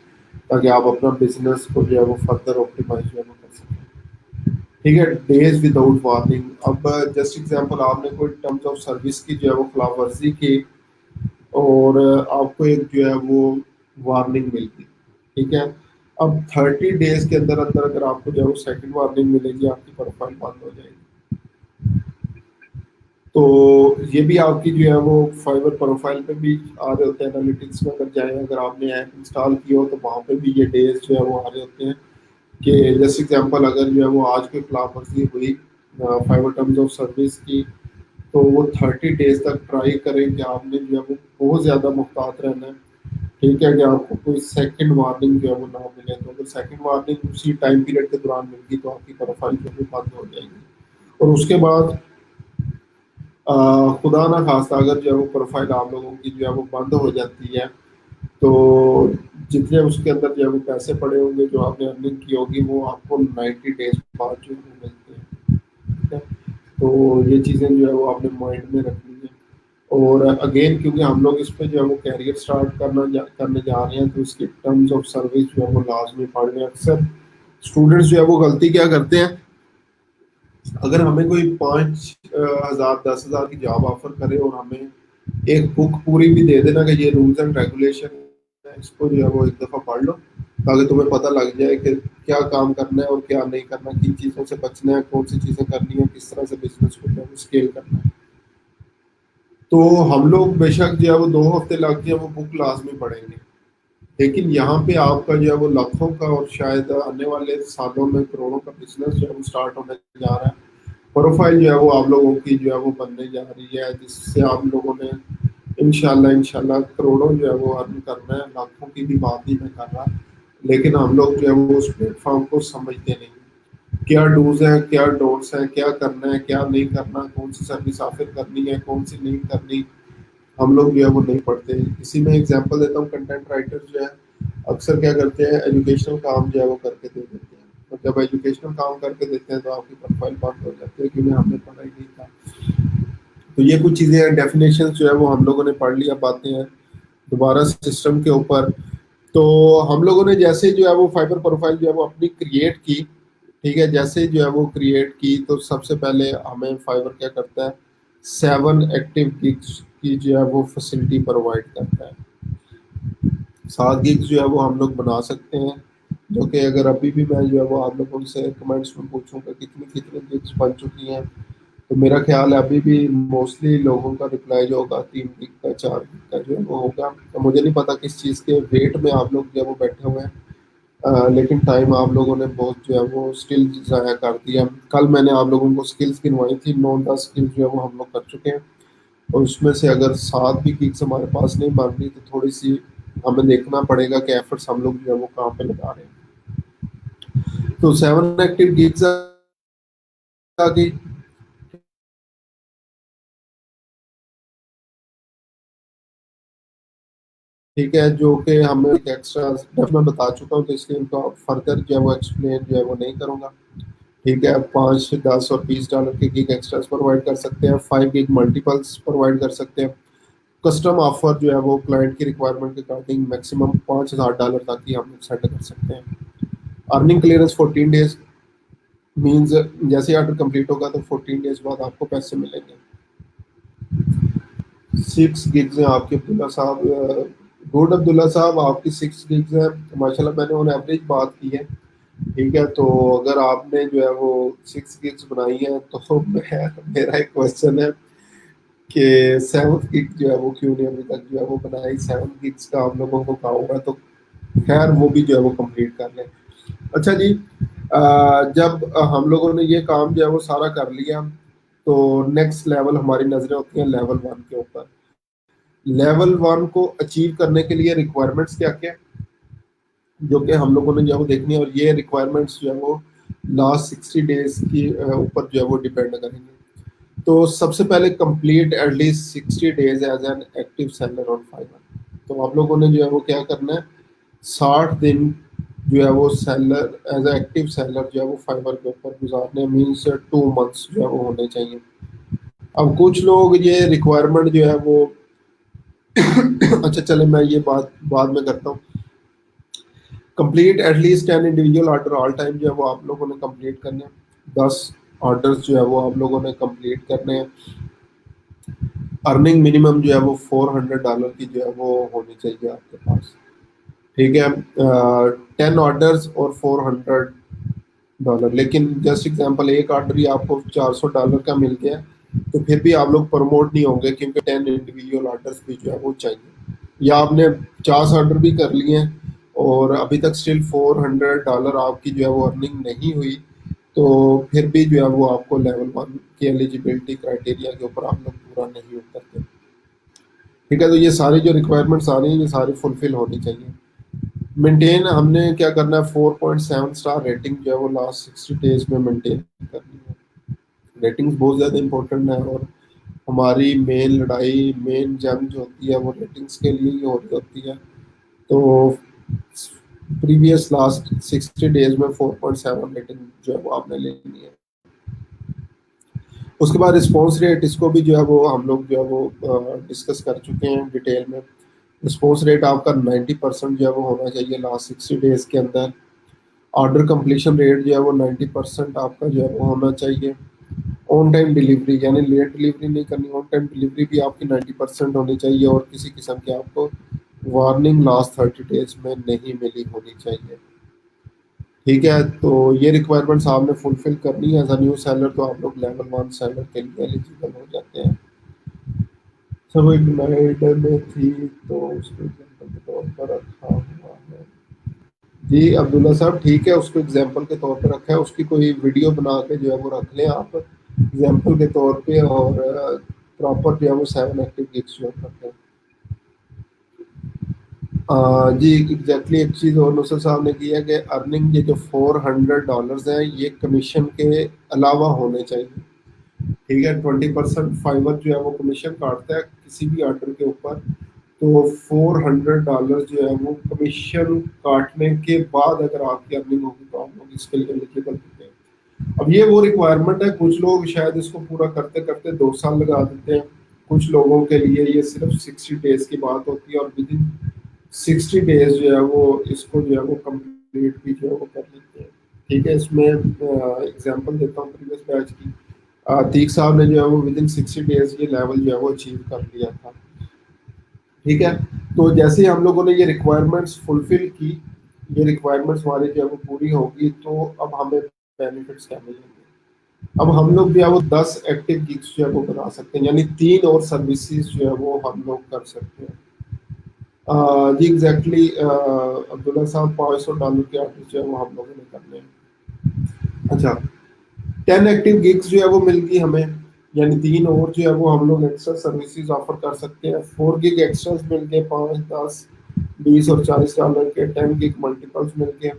تاکہ آپ اپنا بزنس کو جو ہے وہ فردر آپٹیمائز جو ہے وہ کر سکیں. ٹھیک ہے. Days without warning. اب جسٹ ایگزامپل, آپ نے کوئی ٹرمز آف سروس کی جو ہے وہ خلاف ورزی کی, اور آپ کو ایک جو ہے وہ وارننگ مل گئی. ٹھیک ہے. اب 30 days کے اندر اندر اگر آپ کو جو ہے وہ سیکنڈ وارننگ ملے گی, آپ کی پروفائل بند ہو جائے گی. تو یہ بھی آپ کی جو ہے وہ فائبر پروفائل پہ بھی آ رہے ہوتے ہیں. انالیٹکس میں اگر جائیں, اگر آپ نے ایپ انسٹال کی ہو تو وہاں پہ بھی یہ ڈیز جو ہے وہ آ رہے ہوتے ہیں کہ جیسے ایگزامپل اگر جو ہے وہ آج کوئی خلاف ورزی ہوئی فائبر ٹرمز آف سروس کی, تو وہ 30 days تک ٹرائی کریں کہ آپ نے جو ہے وہ بہت زیادہ محتاط رہنا ہے. ٹھیک ہے, کہ آپ کو کوئی سیکنڈ وارننگ جو ہے وہ نہ ملے. تو اگر سیکنڈ وارننگ اسی ٹائم پیریڈ کے دوران مل گی تو آپ کی پروفائل جو ہے بند ہو جائے گی. اور اس کے بعد خدا نہ خواستہ اگر جو ہے وہ پروفائل آپ لوگوں کی جو ہے وہ بند ہو جاتی ہے, تو جتنے اس کے اندر جو ہے وہ پیسے پڑے ہوں گے جو آپ نے ارننگ کی ہوگی, وہ آپ کو 90 days بعد جو ہے ملتے ہیں. ٹھیک ہے. تو یہ چیزیں جو ہے وہ آپ نے مائنڈ میں رکھنی ہے. اور اگین کیونکہ ہم لوگ اس پہ جو ہے وہ کیریئر اسٹارٹ کرنے جا رہے ہیں, تو اس کے ٹرمز آف سروس جو ہے وہ لازمی پڑھ رہے ہیں. اکثر اسٹوڈنٹس جو ہے وہ غلطی کیا کرتے ہیں, اگر ہمیں کوئی 5,000 10,000 کی جاب آفر کرے اور ہمیں ایک بک پوری بھی دے دینا کہ یہ رولز اینڈ ریگولیشن ہے, اس کو جو ہے وہ ایک دفعہ پڑھ لو تاکہ تمہیں پتہ لگ جائے کہ کیا کام کرنا ہے اور کیا نہیں کرنا, کن چیزوں سے بچنا ہے, کون سی چیزیں کرنی ہے, کس طرح سے بزنس کو جو ہے اسکیل کرنا ہے. تو ہم لوگ بے شک جو ہے وہ 2 ہفتے لگ کے وہ بک لازمی پڑھیں گے, لیکن یہاں پہ آپ کا جو ہے وہ لاکھوں کا اور شاید آنے والے سالوں میں کروڑوں کا بزنس جو ہے وہ اسٹارٹ ہونے جا رہا ہے. پروفائل جو ہے وہ آپ لوگوں کی جو ہے وہ بننے جا رہی ہے, جس سے آپ لوگوں نے انشاءاللہ کروڑوں جو ہے وہ ارن کرنا ہے. لاکھوں کی بھی بات ہی میں کر رہا, لیکن ہم لوگ جو ہے وہ اس پلیٹ فارم کو سمجھتے نہیں. کیا ڈوز ہیں, کیا ڈونٹس ہیں, کیا کرنا ہے, کیا نہیں کرنا, کون سی سروس آفر کرنی ہے, کون سی نہیں کرنی, ہم لوگ جو ہے وہ نہیں پڑھتے. اسی میں ایگزامپل دیتا ہوں, کنٹینٹ رائٹر جو ہے اکثر کیا کرتے ہیں, ایجوکیشنل کام جو ہے وہ کر کے دے دیتے ہیں, اور جب ایجوکیشنل کام کر کے دیتے ہیں تو آپ کی پروفائل بند ہو جاتی ہے کیونکہ ہم نے پڑھا ہی نہیں تھا. تو یہ کچھ چیزیں ہیں، ڈیفینیشن جو ہے وہ ہم لوگوں نے پڑھ لی. اب آتے ہیں دوبارہ سسٹم کے اوپر. تو ہم لوگوں نے جیسے جو ہے وہ فائبر پروفائل جو ہے وہ اپنی کریٹ کی. ٹھیک ہے، جیسے جو ہے وہ کریٹ کی تو سب سے پہلے ہمیں فائبر کیا کرتا ہے، 7 ایکٹیو گگس کی جو ہے وہ فیسلٹی پرووائڈ کرتا ہے. 7 گگس جو ہے وہ ہم لوگ بنا سکتے ہیں، جو کہ اگر ابھی بھی میں جو ہے وہ آپ لوگوں سے کمنٹس میں پوچھوں کہ کتنی گگس بن چکی ہیں، تو میرا خیال ہے ابھی بھی موسٹلی لوگوں کا رپلائی جو ہوگا 3 گگ کا 4 گگ کا جو ہے وہ ہوگا. تو مجھے نہیں پتا کس چیز کے ویٹ میں آپ لوگ جو ہے وہ بیٹھے ہوئے ہیں، لیکن ٹائم آپ لوگوں نے بہت جو ہے وہ اسکل ضائع کر دیا. کل میں نے آپ لوگوں کو اسکلس گنوائی تھی، 9-10 اسکلس جو ہے وہ ہم لوگ کر چکے ہیں، اور اس میں سے اگر 7 بھی گگس ہمارے پاس نہیں بن رہی تو تھوڑی سی ہمیں دیکھنا پڑے گا کہ ایفرٹس ہم لوگ جو ہے وہ کہاں پہ لگا رہے ہیں. تو 7 ایکٹیو گگس آ گئی. ٹھیک ہے، جو کہ ہمیں ایکسٹرا میں بتا چکا ہوں، تو اس لیے ان کا فردر جو ہے وہ ایکسپلین جو ہے وہ نہیں کروں گا. ٹھیک ہے، 5، 10 اور $20 کے گگ ایکسٹرا پرووائڈ کر سکتے ہیں. 5 گگ ملٹیپلس پرووائڈ کر سکتے ہیں. کسٹم آفر جو ہے وہ کلائنٹ کی ریکوائرمنٹ کے اکارڈنگ میکسیمم $5,000 تک ہی ہم لوگ سیٹ کر سکتے ہیں. ارننگ کلیئرنس 14 days مینز جیسے آرڈر کمپلیٹ ہوگا تو 14 days بعد آپ کو پیسے ملیں گے. 6 گگز ہیں آپ کے عبداللہ صاحب. گڈ عبداللہ صاحب، آپ کی 6 گگز ہیں ماشاء اللہ. میں نے آن ایوریج بات کی ہے. ٹھیک ہے، تو اگر آپ نے جو ہے وہ 6 گگز بنائی ہیں تو میرا ایک کوشچن ہے کہ 7 گگ جو ہے وہ کیوں نہیں ابھی تک جو ہے وہ بنائی. 7 گگز کا آپ لوگوں کو کہا ہوگا تو خیر وہ بھی جو ہے وہ کمپلیٹ کر لیں. اچھا جی، جب ہم لوگوں نے یہ کام جو ہے وہ سارا کر لیا تو نیکسٹ لیول ہماری نظریں ہوتی ہیں لیول 1 کے اوپر. لیول 1 کو اچیو کرنے کے لیے ریکوائرمنٹس کیا کیا جو کہ ہم لوگوں نے جو ہے وہ دیکھنی ہے، اور یہ ریکوائرمنٹس جو ہے وہ لاسٹ 60 days کی اوپر جو ہے وہ ڈیپینڈ کریں گے. تو سب سے پہلے complete at least 60 days as an active seller on Fiverr. تو آپ لوگوں نے جو ہے وہ کیا کرنا ہے، 60 دن جو ہے وہ seller as a active seller جو ہے وہ فائبر کے اوپر گزارنے، مینس 2 months جو ہے وہ ہونے چاہیے. اب کچھ لوگ یہ ریکوائرمنٹ جو ہے وہ اچھا چلے میں یہ بات بعد میں کرتا ہوں. Complete at least 10 individual order all time جو ہے وہ آپ لوگوں نے کمپلیٹ کرنے ہیں. 10 آرڈر جو ہے وہ آپ لوگوں نے کمپلیٹ کرنے ہیں. ارننگ منیمم جو ہے وہ $400 کی جو ہے وہ ہونی چاہیے آپ کے پاس. ٹھیک ہے، 10 آرڈرز اور $400. لیکن جسٹ ایگزامپل ایک آرڈر ہی آپ کو $400 کا مل گیا تو پھر بھی آپ لوگ پروموٹ نہیں ہوں گے، کیونکہ 10 انڈیویجول آرڈرز بھی جو ہے وہ چاہیے. یا آپ نے 50 آرڈر بھی کر لیے ہیں اور ابھی تک اسٹل $400 آپ کی جو ہے وہ ارننگ نہیں ہوئی، تو پھر بھی جو ہے وہ آپ کو لیول 1 کی ایلیجیبلٹی کرائٹیریا کے اوپر آپ لوگ پورا نہیں اترتے. ٹھیک ہے، تو یہ ساری جو ریکوائرمنٹس آ رہی ہیں یہ ساری فلفل ہونی چاہیے. مینٹین ہم نے کیا کرنا ہے، 4.7 ریٹنگ جو ہے وہ لاسٹ 60 days میں مینٹین کرنی ہے. ریٹنگز بہت زیادہ امپورٹنٹ ہے، اور ہماری مین لڑائی، مین جنگ جو ہوتی ہے وہ ریٹنگز کے لیے ہی ہوتی ہے. تو پریویس لاسٹ 60 days میں 4.7 ریٹنگ جو ہے وہ آپ نے لینی ہے. اس کے بعد رسپانس ریٹ، اس کو بھی جو ہے وہ ہم لوگ جو ہے وہ ڈسکس کر چکے ہیں ڈیٹیل میں. رسپانس ریٹ آپ کا 90% جو ہے وہ ہونا چاہیے لاسٹ 60 days کے اندر. آرڈر کمپلیشن ریٹ جو ہے وہ 90% آپ کا جو ہے وہ ہونا چاہیے. آن ٹائم ڈلیوری یعنی لیٹ ڈلیوری نہیں کرنی، آن ٹائم ڈلیوری بھی آپ کی 90% ہونی چاہیے، اور کسی قسم کی آپ کو وارننگ لاسٹ 30 days میں نہیں ملی ہونی چاہیے. ٹھیک ہے، تو یہ ریکوائرمنٹس آپ نے فلفل کرنی ہے ایز اے نیو سیلر، تو آپ لوگ لیول 1 سیلر کے لیے ایلیجیبل ہو جاتے ہیں. سب ایک نائڈر میں تھی تو اس کو ایگزامپل کے طور پر رکھا ہوا ہے. جی عبداللہ صاحب ٹھیک ہے، اس کو ایگزامپل کے طور پہ رکھا ہے. اس کی کوئی ویڈیو بنا کے جو ہے وہ رکھ لیں آپ ایگزامپل کے طور پہ، اور پراپر جو ہے وہ 7 ایکٹیو گگس جو ہے رکھیں. جی ایگزیکٹلی ایک چیز اور نصر صاحب نے کی ہے کہ ارننگ یہ جو $400 ہیں یہ کمیشن کے علاوہ ہونے چاہیے. ٹھیک ہے، 20% فائبر جو ہے وہ کمیشن کاٹتا ہے کسی بھی آرڈر کے اوپر. تو $400 جو ہے وہ کمیشن کاٹنے کے بعد اگر آپ کی ارننگ ہوگی تو آپ لوگ اس کے لیے ایلیجیبل ہوتے ہیں. اب یہ وہ ریکوائرمنٹ ہے، کچھ لوگ شاید اس کو پورا کرتے کرتے 2 سال لگا دیتے ہیں، کچھ لوگوں کے لیے یہ صرف 60 ڈیز کی بات ہوتی ہے، اور ود ان 60 ڈیز جو ہے وہ اس کو جو ہے وہ کمپلیٹ بھی جو ہے وہ کر لیتے ہیں. ٹھیک ہے. اس میں اگزامپل دیتا ہوں پریویس بیچ کی. عتیق صاحب نے جو ہے وہ ود ان 60 ڈیز یہ لیول جو ہے وہ اچیو کر لیا تھا. ٹھیک ہے. تو جیسے ہم لوگوں نے یہ ریکوائرمنٹس فلفل کی، یہ ریکوائرمنٹس ہماری جو ہے وہ پوری ہوگی، تو اب ہمیں بینیفٹس کیا ملیں گے. اب ہم لوگ جو ہے وہ 10 ایکٹیو گیگس جو ہے وہ بنا سکتے ہیں، یعنی 3 اور سروسز جو ہے وہ ہم لوگ کر سکتے ہیں. جی ایگزیکٹلی عبداللہ صاحب، $500 کے آرڈر جو ہے وہ ہم لوگوں نے کرنے ہیں. اچھا، 10 ایکٹیو گیگس جو ہے وہ مل گئی ہمیں، یعنی 3 اور جو ہے وہ ہم لوگ ایکسٹرا سروسز آفر کر سکتے ہیں. 4 گیگ ایکسٹرا مل گئے، 5 10 20 اور $40 کے 10 گیگ ملٹیپلس مل گئے.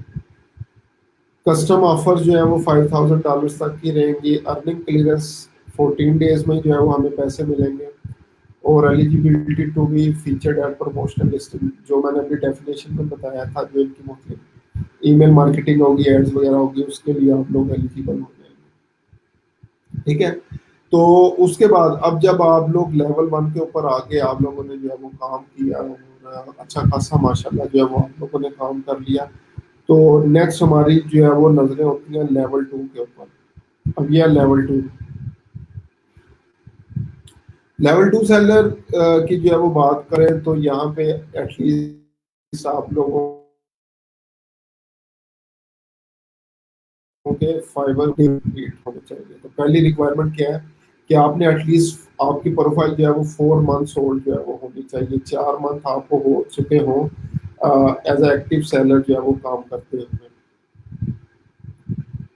کسٹم آفر جو ہے وہ $5000 تک کی رہیں گی. ارننگ کلیئرنس 14 ڈیز میں جو ہے وہ ہمیں پیسے ملیں گے. اور eligibility to be featured at promotional listing, جو میں نے ابھی ڈیفینیشن میں بتایا تھا، جو ان کی مختلف ای میل مارکیٹنگ ہوگی، ایڈز وغیرہ ہوگی، اس کے لیے آپ لوگ ایلیجیبل ہو جائیں گے. ٹھیک ہے. تو اس کے بعد اب جب آپ لوگ لیول 1 کے اوپر آگے آپ لوگوں نے جو ہے وہ کام کیا، اور اچھا خاصا ماشاء اللہ جو ہے وہ آپ لوگوں نے کام کر لیا، تو نیکسٹ ہماری جو ہے وہ نظریں ہوتی ہیں لیول 2 کے اوپر. اب یہ لیول 2، لیول 2 سیلر کی جو ہے وہ بات کریں تو یہاں پہ ایٹ لیسٹ آپ لوگوں کے فائبر کمپلیٹ ہونے چاہیے. تو پہلی ریکوائرمنٹ کیا ہے کہ آپ نے ایٹ لیسٹ آپ کی پروفائل جو ہے وہ 4 منتھس اولڈ جو ہے وہ ہونی چاہیے، 4 منتھ آپ کو ہو چکے ہوں ایز اے ایکٹیو سیلر جو ہے وہ کام کرتے ہوئے.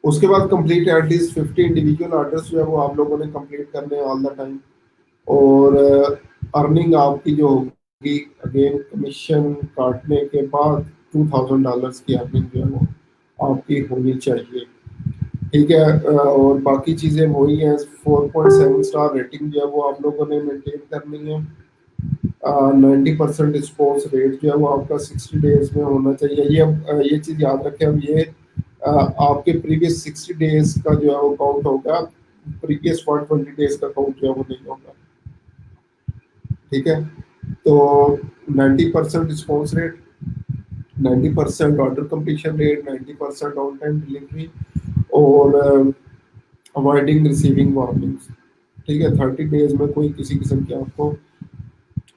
اس کے بعد complete at least 50 individual orders جو ہے وہ آپ لوگوں نے کمپلیٹ کرنے ہیں آل دا ٹائم. اور ارننگ آپ کی جو ہوگی اگین کمیشن کاٹنے کے بعد $2000 کی ارننگ جو ہے وہ آپ کی ہونی چاہیے. ٹھیک ہے. اور باقی چیزیں وہی ہیں. 4.7 اسٹار ریٹنگ جو ہے وہ آپ لوگوں نے مینٹین کرنی ہے. 90% رسپانس ریٹ جو ہے وہ آپ کا 60 ڈیز میں ہونا چاہیے. یہ اب یہ چیز یاد رکھیں، اب یہ آپ کے پریویس 60 ڈیز کا جو ہے وہ کاؤنٹ ہوگا، پریویس 120 ڈیز کا کاؤنٹ جو ہے وہ نہیں ہوگا. ٹھیک ہے. تو 90% response rate, 90% order completion rate, 90% on time delivery, اور اوائڈنگ ریسیونگ وارننگس. ٹھیک ہے. 30 ڈیز میں کوئی کسی قسم کی آپ کو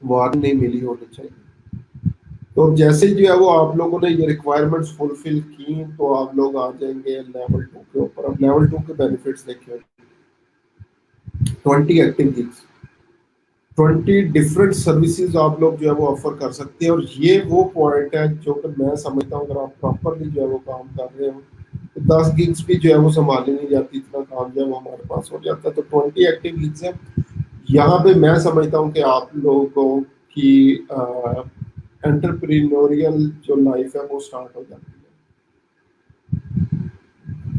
وارن نہیں ملی ہونی چاہیے. تو اب جیسے جو ہے وہ آپ لوگوں نے یہ ریکوائرمنٹس فلفل کی، تو آپ لوگ آ جائیں گے لیول 2 کے اوپر. اب لیول 2 کے بینیفٹس دیکھیں. 20 ایکٹیو گیگس، 20 ڈفرینٹ سروسز آپ لوگ جو ہے وہ آفر کر سکتے ہیں. اور یہ وہ پوائنٹ ہے جو کہ میں سمجھتا ہوں اگر آپ پراپرلی جو ہے وہ کام کر رہے ہو تو 10 گیگس بھی جو ہے وہ سنبھالی نہیں جاتی، اتنا کام جو ہے وہ ہمارے پاس ہو جاتا ہے. تو 20 ایکٹیو گیگس ہے. یہاں پہ میں سمجھتا ہوں کہ آپ لوگوں کی انٹرپرینوریل جو لائف ہے وہ اسٹارٹ ہو جاتی ہے.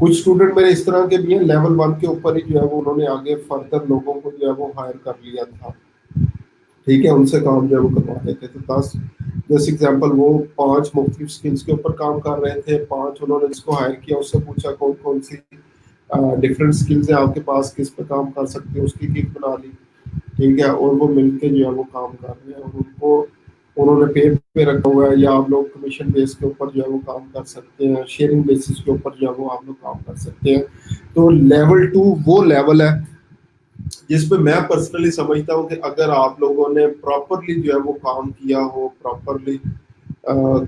کچھ اسٹوڈنٹ میرے اس طرح کے بھی ہیں، لیول 1 کے اوپر ہی جو ہے وہ انہوں نے آگے فردر لوگوں کو جو ہے وہ ہائر کر لیا تھا. ٹھیک ہے. ان سے کام جو ہے وہ کروا دیتے تھے. 10 ایگزامپل، وہ 5 مختلف اسکلس کے اوپر کام کر رہے تھے. 5 انہوں نے جس کو ہائر کیا اس سے پوچھا کون کون سی ڈفرینٹ اسکلز ہیں آپ کے پاس، کس پہ کام کر سکتے ہیں، اس کی کٹ بنا لی. ٹھیک ہے. اور وہ مل کے جو ہے وہ کام کر رہے ہیں، اور ان کو انہوں نے پے رکھا ہوا ہے. یا آپ لوگ کمیشن بیس کے اوپر جو ہے وہ کام کر سکتے ہیں، شیئرنگ بیسس کے اوپر جو ہے وہ آپ لوگ کام کر سکتے ہیں. تو لیول 2 وہ لیول ہے جس پہ میں پرسنلی سمجھتا ہوں کہ اگر آپ لوگوں نے پراپرلی جو ہے وہ کام کیا ہو، پراپرلی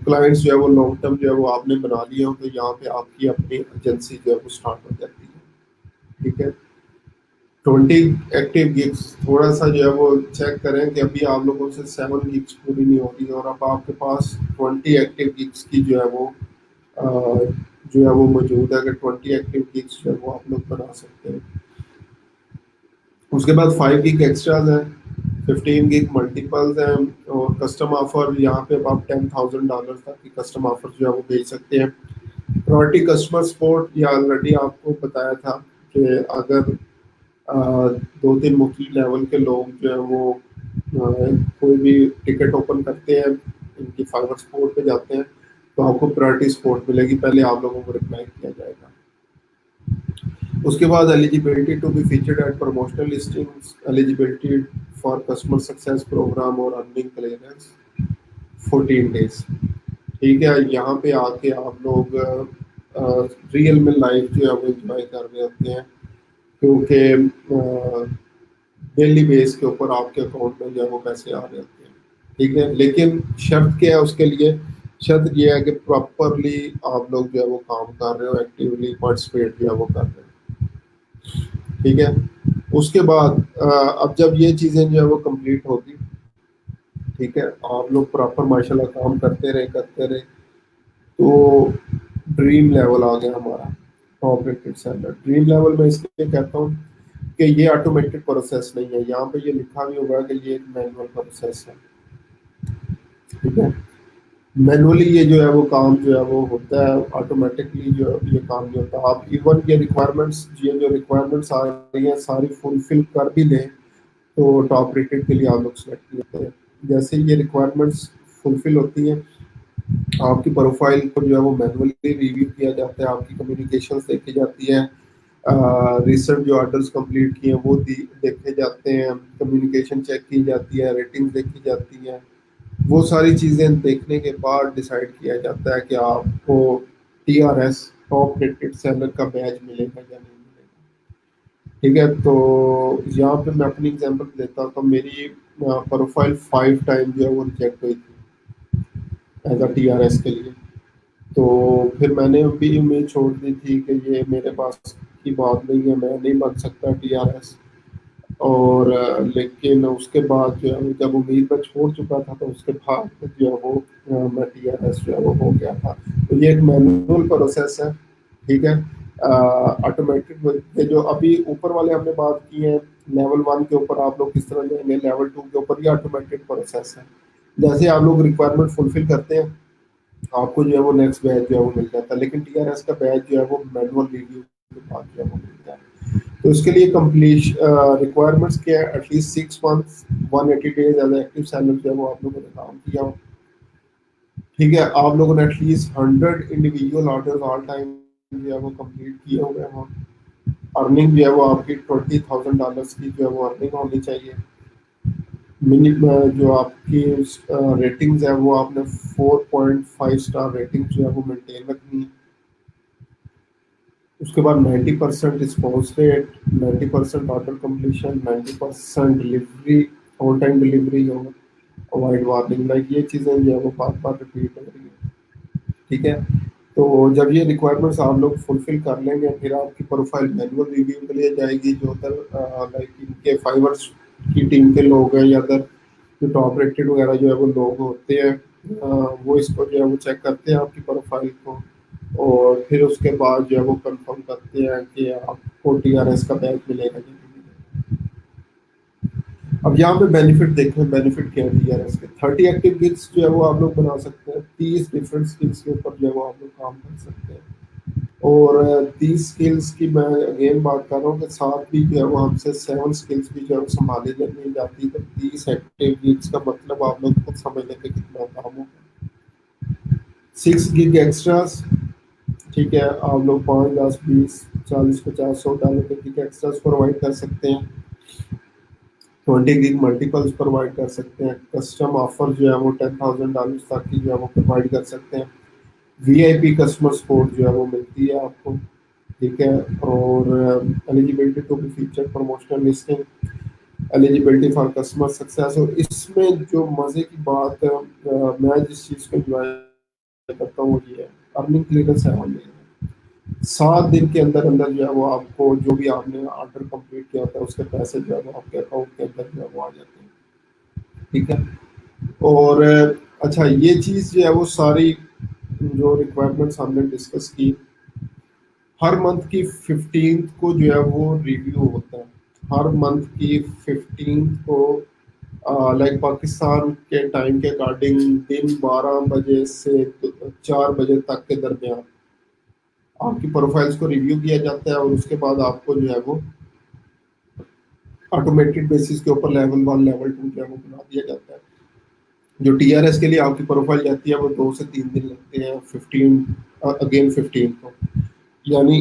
کلائنٹس جو ہے وہ لانگ ٹرم جو ہے وہ آپ نے بنا لیا ہو، تو یہاں پہ آپ کی اپنی ایجنسی جو ہے وہ اسٹارٹ ہو جاتی ہے. ٹھیک ہے. 20 ایکٹیو گیگس تھوڑا سا جو ہے وہ چیک کریں کہ ابھی آپ لوگوں سے 7 گیگس پوری نہیں ہوتی، اور اب آپ کے پاس 20 ایکٹیو گیگس کی جو ہے وہ موجود ہے کہ 20 ایکٹیو گیگس جو ہے وہ آپ لوگ بنا سکتے ہیں. اس کے بعد 5 گیگ ایکسٹراز ہیں، 15 گیگ ملٹیپلز ہیں، اور کسٹم آفر یہاں پہ آپ $10,000 تک کی کسٹم آفر جو ہے وہ بھیج سکتے ہیں. پرائورٹی کسٹمر سپورٹ، یہ آلریڈی آپ کو بتایا تھا کہ اگر 2 3 مختلف لیول کے لوگ جو ہے وہ کوئی بھی ٹکٹ اوپن کرتے ہیں، ان کی فائبر سپورٹ پہ جاتے ہیں، تو آپ کو پرائورٹی سپورٹ ملے گی. پہلے آپ لوگوں کو رپلائی کیا جائے گا. اس کے بعد eligibility to be featured at promotional listings, eligibility for customer success programme اور ارننگ کلیئرنس 14 days. ٹھیک ہے، یہاں پہ آ کے آپ لوگ ریئل میں لائف جو ہے وہ انجوائے کر رہے ہوتے ہیں، کیونکہ ڈیلی بیس کے اوپر آپ کے اکاؤنٹ میں جو ہے وہ پیسے آ رہے ہوتے ہیں. ٹھیک ہے، لیکن شرط کیا ہے اس کے لیے؟ شرط یہ ہے کہ پراپرلی آپ لوگ جو ہے وہ کام کر رہے ہو، ایکٹیولی پارٹیسپیٹ جو ہے وہ کر رہے ہو. ٹھیک ہے، اس کے بعد اب جب یہ چیزیں جو ہے وہ کمپلیٹ ہوگی، ٹھیک ہے، آپ لوگ پراپر ماشاء اللہ کام کرتے رہے تو ڈریم لیول آ گیا ہمارا top rated seller. Dream level میں اس لیے کہتا ہوں کہ یہ آٹومیٹک پروسیس نہیں ہے، یہاں پہ یہ لکھا بھی ہوگا کہ یہ ایک مینوئل پروسیس ہے. ٹھیک ہے، مینولی یہ جو ہے وہ کام جو ہے وہ ہوتا ہے، آٹومیٹکلی جو یہ کام نہیں ہوتا. آپ ایون یہ ریکوائرمنٹس، یہ جو ریکوائرمنٹس آ رہی ہیں ساری فلفل کر بھی لیں تو ٹاپ ریٹڈ کے لیے آپ لوگ سلیکٹ نہیں ہوتے ہیں. جیسے یہ ریکوائرمنٹس فلفل ہوتی ہیں، آپ کی پروفائل کو جو ہے وہ مینولی ریویو کیا جاتا ہے، آپ کی کمیونیکیشنس دیکھی جاتی ہیں، ریسنٹ جو آرڈرز کمپلیٹ کیے ہیں وہ دیکھے جاتے ہیں، کمیونیکیشن چیک کی جاتی ہے، ریٹنگ دیکھی جاتی ہیں. وہ ساری چیزیں دیکھنے کے بعد ڈیسائیڈ کیا جاتا ہے کہ آپ کو T R S top rated seller کا بیچ ملے گا یا نہیں ملے گا. ٹھیک ہے، تو یہاں پہ میں اپنی اگزامپل دیتا ہوں. تو میری پروفائل 5 ٹائم جو ہے وہ ریجیکٹ ہوئی تھی as A T R S کے لیے. تو پھر میں نے بھی امید چھوڑ دی تھی کہ یہ میرے پاس کی بات نہیں ہے، میں نہیں بن سکتا ٹی آر ایس. اور لیکن اس کے بعد جو ہے جب امید میں چھوڑ چکا تھا تو اس کے بعد جو ہے وہ میں ٹی آر ایس جو ہے وہ ہو گیا تھا. تو یہ ایک مینول پروسیس ہے. ٹھیک ہے، آٹومیٹک جو ابھی اوپر والے ہم نے بات کی ہے لیول 1 کے اوپر آپ لوگ کس طرح جائیں گے، لیول 2 کے اوپر یہ آٹومیٹک پروسیس ہے. جیسے آپ لوگ ریکوائرمنٹ فلفل کرتے ہیں آپ کو جو ہے وہ نیکسٹ بیچ جو ہے وہ مل جاتا ہے، لیکن ٹی آر ایس کا بیچ جو ہے وہ مینول ریویو کے بعد جو ہے وہ ملتا ہے. تو اس کے لیے کمپلیش ریکوائرمنٹس کیا ہے؟ At least 6 months 180 days as active seller جو ہے وہ آپ لوگوں نے کام کیا ہو. ٹھیک ہے، آپ لوگوں نے at least 100 individual order all time جو ہے وہ کمپلیٹ کیے ہوئے ہوں. ارننگ جو ہے وہ آپ کی $20,000 کی جو ہے وہ ارننگ ہونی چاہیے. جو آپ کی ریٹنگز ہے وہ آپ نے 4.5 اسٹار ریٹنگ جو ہے وہ مینٹین رکھنی ہے. اس کے بعد 90% response rate, 90% order completion, 90% delivery, on time delivery who, avoid warning. Like یہ چیزیں جو ہے وہ بار بار ریپیٹ ہو رہی ہیں. ٹھیک ہے، تو جب یہ ریکوائرمنٹس آپ لوگ فلفل کر لیں گے پھر آپ کی پروفائل مینول ریویو کے لیے جائے گی. جو ادھر لائک ان کے فائبرس کی ٹیم کے لوگ ہیں یا ادھر جو ٹاپ ریٹڈ وغیرہ جو ہے وہ لوگ ہوتے ہیں وہ اس کو جو ہے وہ چیک کرتے ہیں آپ کی پروفائل کو، اور پھر اس کے بعد جو ہے وہ کنفرم کرتے ہیں کہ آپ کو ٹی آر ایس کا بیچ ملے گا کہ نہیں ملے گا. اب یہاں پہ بینیفٹ دیکھیں، بینیفٹ کیا ہے ٹی آر ایس کے؟ 30 ایکٹیو گگس جو ہے وہ آپ لوگ بنا سکتے ہیں، 30 ڈفرینٹ اسکلس کے اوپر جو ہے وہ آپ لوگ کام کر سکتے ہیں. اور 30 اسکلس کی میں اگین بات کر رہا ہوں کہ ساتھ بھی جو ہے وہ ہم سے 7 اسکلس بھی جو ہے وہ سنبھالی نہیں جاتی. تو 30 ایکٹیو گگس کا مطلب آپ لوگ خود سمجھ لیں کہ کتنا کام ہوگا. 6 گگ ایکسٹراز. ٹھیک ہے، آپ لوگ 5 10 20 40 50 $100 کے گگ ایکسٹراز پرووائڈ کر سکتے ہیں. 20 گگ ملٹیپلس پرووائڈ کر سکتے ہیں. کسٹم آفر جو ہے وہ $10,000 تک کی جو ہے وہ پرووائڈ کر سکتے ہیں. وی آئی پی کسٹمر سپورٹ جو ہے وہ ملتی ہے آپ کو. ٹھیک ہے، اور eligibility to be feature promotional listing, eligibility for customer success. اور اس میں جو مزے کی بات میں جس چیز کو انجوائے کرتا ہوں وہ یہ ہے ارننگ کلیئرنس ہے. 7 دن کے اندر اندر جو ہے وہ آپ کو جو بھی آپ نے آرڈر کمپلیٹ کیا ہوتا ہے اس کے پیسے جو ہے وہ آپ کے اکاؤنٹ کے اندر جو ہے وہ آ جاتے ہیں. ٹھیک ہے، اور اچھا یہ چیز جو ہے وہ ساری جو ریکوائرمنٹس ہم نے ڈسکس کی، ہر منتھ کی 15 کو جو ہے وہ ریویو ہوتا ہے. ہر منتھ کی 15 کو لائک پاکستان کے ٹائم کے اکارڈنگ دن 12 بجے سے 4 بجے تک کے درمیان آپ کی پروفائلز کو ریویو کیا جاتا ہے. اور اس کے بعد آپ کو جو ہے وہ آٹومیٹڈ بیسس کے اوپر لیول 1 لیول 2 جو ہے وہ بنا دیا جاتا ہے. جو ٹی آر ایس کے لیے آپ کی پروفائل جاتی ہے وہ 2 سے 3 دن لگتے ہیں 15 اگین 15 کو. یعنی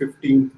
15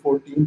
14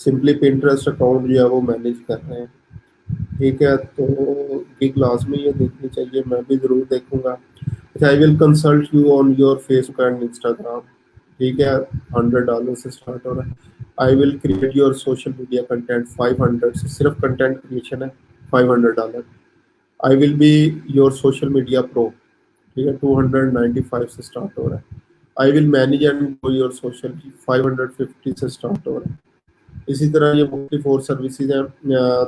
سمپلی پنٹرسٹ اکاؤنٹ جو ہے وہ مینیج کر رہے ہیں. ٹھیک ہے، تو یہ کلاس میں یہ دیکھنی چاہیے، میں بھی ضرور دیکھوں گا. I will consult you on your Facebook and Instagram. ٹھیک ہے، $100 سے اسٹارٹ ہو رہا ہے. I will create your social media content 500 سے، صرف کنٹینٹ کریشن ہے. $500. I will be your social media pro. ٹھیک ہے، 295 سے اسٹارٹ ہو رہا ہے. I will manage and grow your social 550 سے اسٹارٹ ہو رہا ہے. اسی طرح یہ مختلف اور سروسز ہیں.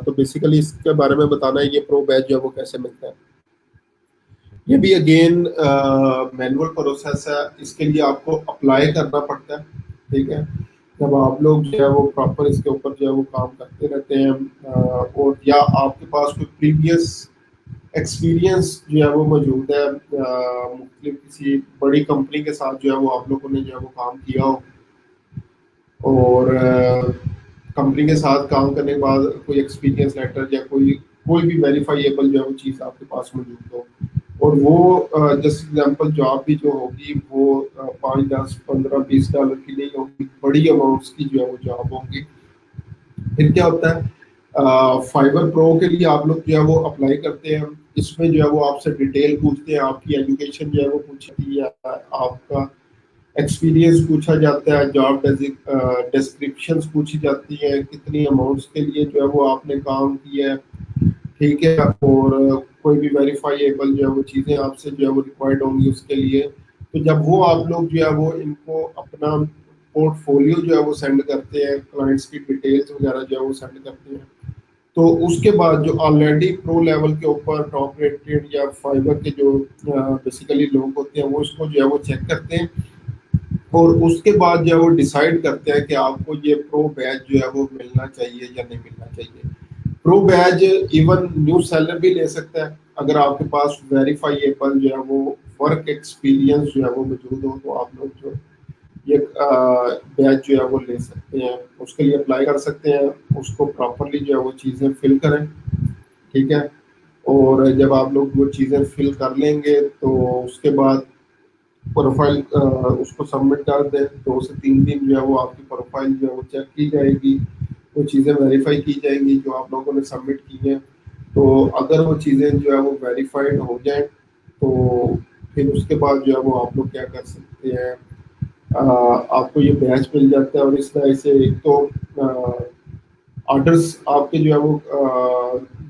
تو بیسیکلی اس کے بارے میں بتانا ہے، یہ پرو بیچ جو ہے وہ کیسے ملتا ہے. یہ بھی اگین مینول پروسیس ہے. اس کے لیے آپ کو اپلائی کرنا پڑتا ہے. ٹھیک ہے، جب آپ لوگ جو ہے وہ پراپر اس کے اوپر جو ہے وہ کام کرتے رہتے ہیں، اور یا آپ کے پاس کوئی پریویس ایکسپیرینس جو ہے وہ موجود ہے، مختلف کسی بڑی کمپنی کے ساتھ جو ہے وہ آپ لوگوں نے جو ہے وہ کام کیا ہو، اور کمپنی کے ساتھ کام کرنے کے بعد کوئی ایکسپیرینس لیٹر یا کوئی بھی ویریفائیبل جو ہے وہ چیز آپ کے پاس موجود ہو، اور وہ جیسے ایگزامپل جاب بھی جو ہوگی وہ 5 10 15 20 ڈالر کی نہیں ہوگی، بڑی اماؤنٹس کی جو ہے وہ جاب ہوگی. پھر کیا ہوتا ہے، فائبر پرو کے لیے آپ لوگ جو ہے وہ اپلائی کرتے ہیں. اس میں جو ہے وہ آپ سے ڈیٹیل پوچھتے ہیں، آپ کی ایجوکیشن جو ہے وہ پوچھتی ہے، آپ کا ایکسپیرینس پوچھا جاتا ہے، جاب ڈسکرپشنز پوچھی جاتی ہیں، کتنی اماؤنٹس کے لیے جو ہے وہ آپ نے کام کیا ہے. ٹھیک ہے، اور کوئی بھی ویریفائیبل جو ہے وہ چیزیں آپ سے جو ہے وہ ریکوائرڈ ہوں گی اس کے لیے. تو جب وہ آپ لوگ جو ہے وہ ان کو اپنا پورٹ فولیو جو ہے وہ سینڈ کرتے ہیں، کلائنٹس کی ڈیٹیلز وغیرہ جو ہے وہ سینڈ کرتے ہیں، تو اس کے بعد جو آلریڈی پرو لیول کے اوپر ٹاپ ریٹڈ یا فائبر کے جو بیسیکلی لوگ ہوتے ہیں، وہ اس کو جو ہے وہ چیک کرتے ہیں، اور اس کے بعد جو ہے وہ ڈیسائیڈ کرتے ہیں کہ آپ کو یہ پرو بیچ جو ہے وہ ملنا چاہیے یا نہیں ملنا چاہیے. پرو بیچ ایون نیو سیلر بھی لے سکتا ہے اگر آپ کے پاس ویریفائیبل جو ہے وہ ورک ایکسپیرینس جو ہے وہ موجود ہو، تو آپ لوگ جو یہ بیچ جو ہے وہ لے سکتے ہیں. اس کے لیے اپلائی کر سکتے ہیں، اس کو پراپرلی جو ہے وہ چیزیں فل کریں. ٹھیک ہے، اور جب آپ لوگ وہ چیزیں فل کر لیں گے تو اس کے بعد پروفائل اس کو سبمٹ کر دیں. 2 سے 3 دن جو ہے وہ آپ کی پروفائل جو ہے وہ چیک کی جائے گی، وہ چیزیں ویریفائی کی جائیں گی جو آپ لوگوں نے سبمٹ کی ہیں. تو اگر وہ چیزیں جو ہے وہ ویریفائڈ ہو جائیں تو پھر اس کے بعد جو ہے وہ آپ لوگ کیا کر سکتے ہیں، آپ کو یہ بیچ مل جاتا ہے. اور اس طرح سے ایک تو آرڈرس آپ کے جو ہے وہ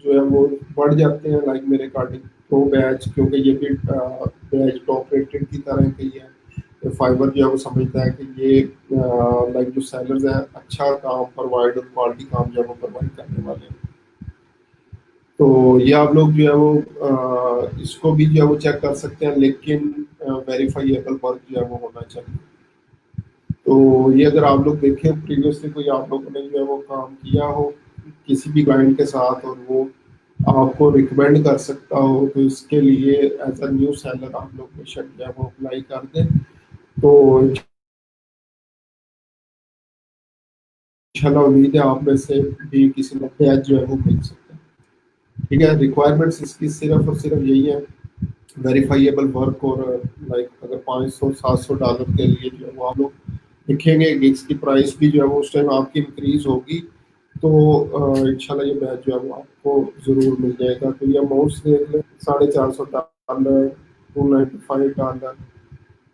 جو ہے وہ بڑھ جاتے ہیں لائک میرے اکارڈنگ. تو بیچ کیونکہ یہ بھی بیچ ٹاپ ریٹڈ کی طرح کی ہے، فائبر جو ہے وہ سمجھتا ہے کہ یہ لائک جو سیلرز ہیں اچھا کام پرووائڈ اور کوالٹی کام جو ہے وہ پرووائڈ کرنے والے ہیں. تو یہ آپ لوگ جو ہے وہ اس کو بھی جو ہے وہ چیک کر سکتے ہیں، لیکن ویریفائیبل ورک جو ہے وہ ہونا چاہیے. تو یہ اگر آپ لوگ دیکھیں پریویسلی کوئی آپ لوگوں نے جو ہے وہ کام کیا ہو کسی بھی کلائنٹ کے ساتھ اور وہ آپ کو ریکمینڈ کر سکتا ہو، تو اس کے لیے ایز اے نیو سیلر آپ لوگ بے شک جو ہے وہ اپلائی کر دیں. تو انشاءاللہ امید ہے آپ میں سے بھی کسی کو بیچ جو ہے وہ مل سکتا ہے. ٹھیک ہے، ریکوائرمنٹس اس کی صرف اور صرف یہی ہے، ویریفائیبل ورک. اور لائک اگر $500 700 کے لیے جو ہے وہ آپ لوگ لکھیں گے، گگس کی پرائس بھی جو ہے وہ اس ٹائم آپ کی انکریز ہوگی، تو انشاءاللہ یہ بیچ جو ہے وہ آپ کو ضرور مل جائے گا. تو یہ اماؤنٹس دیکھ لیں، $450 $295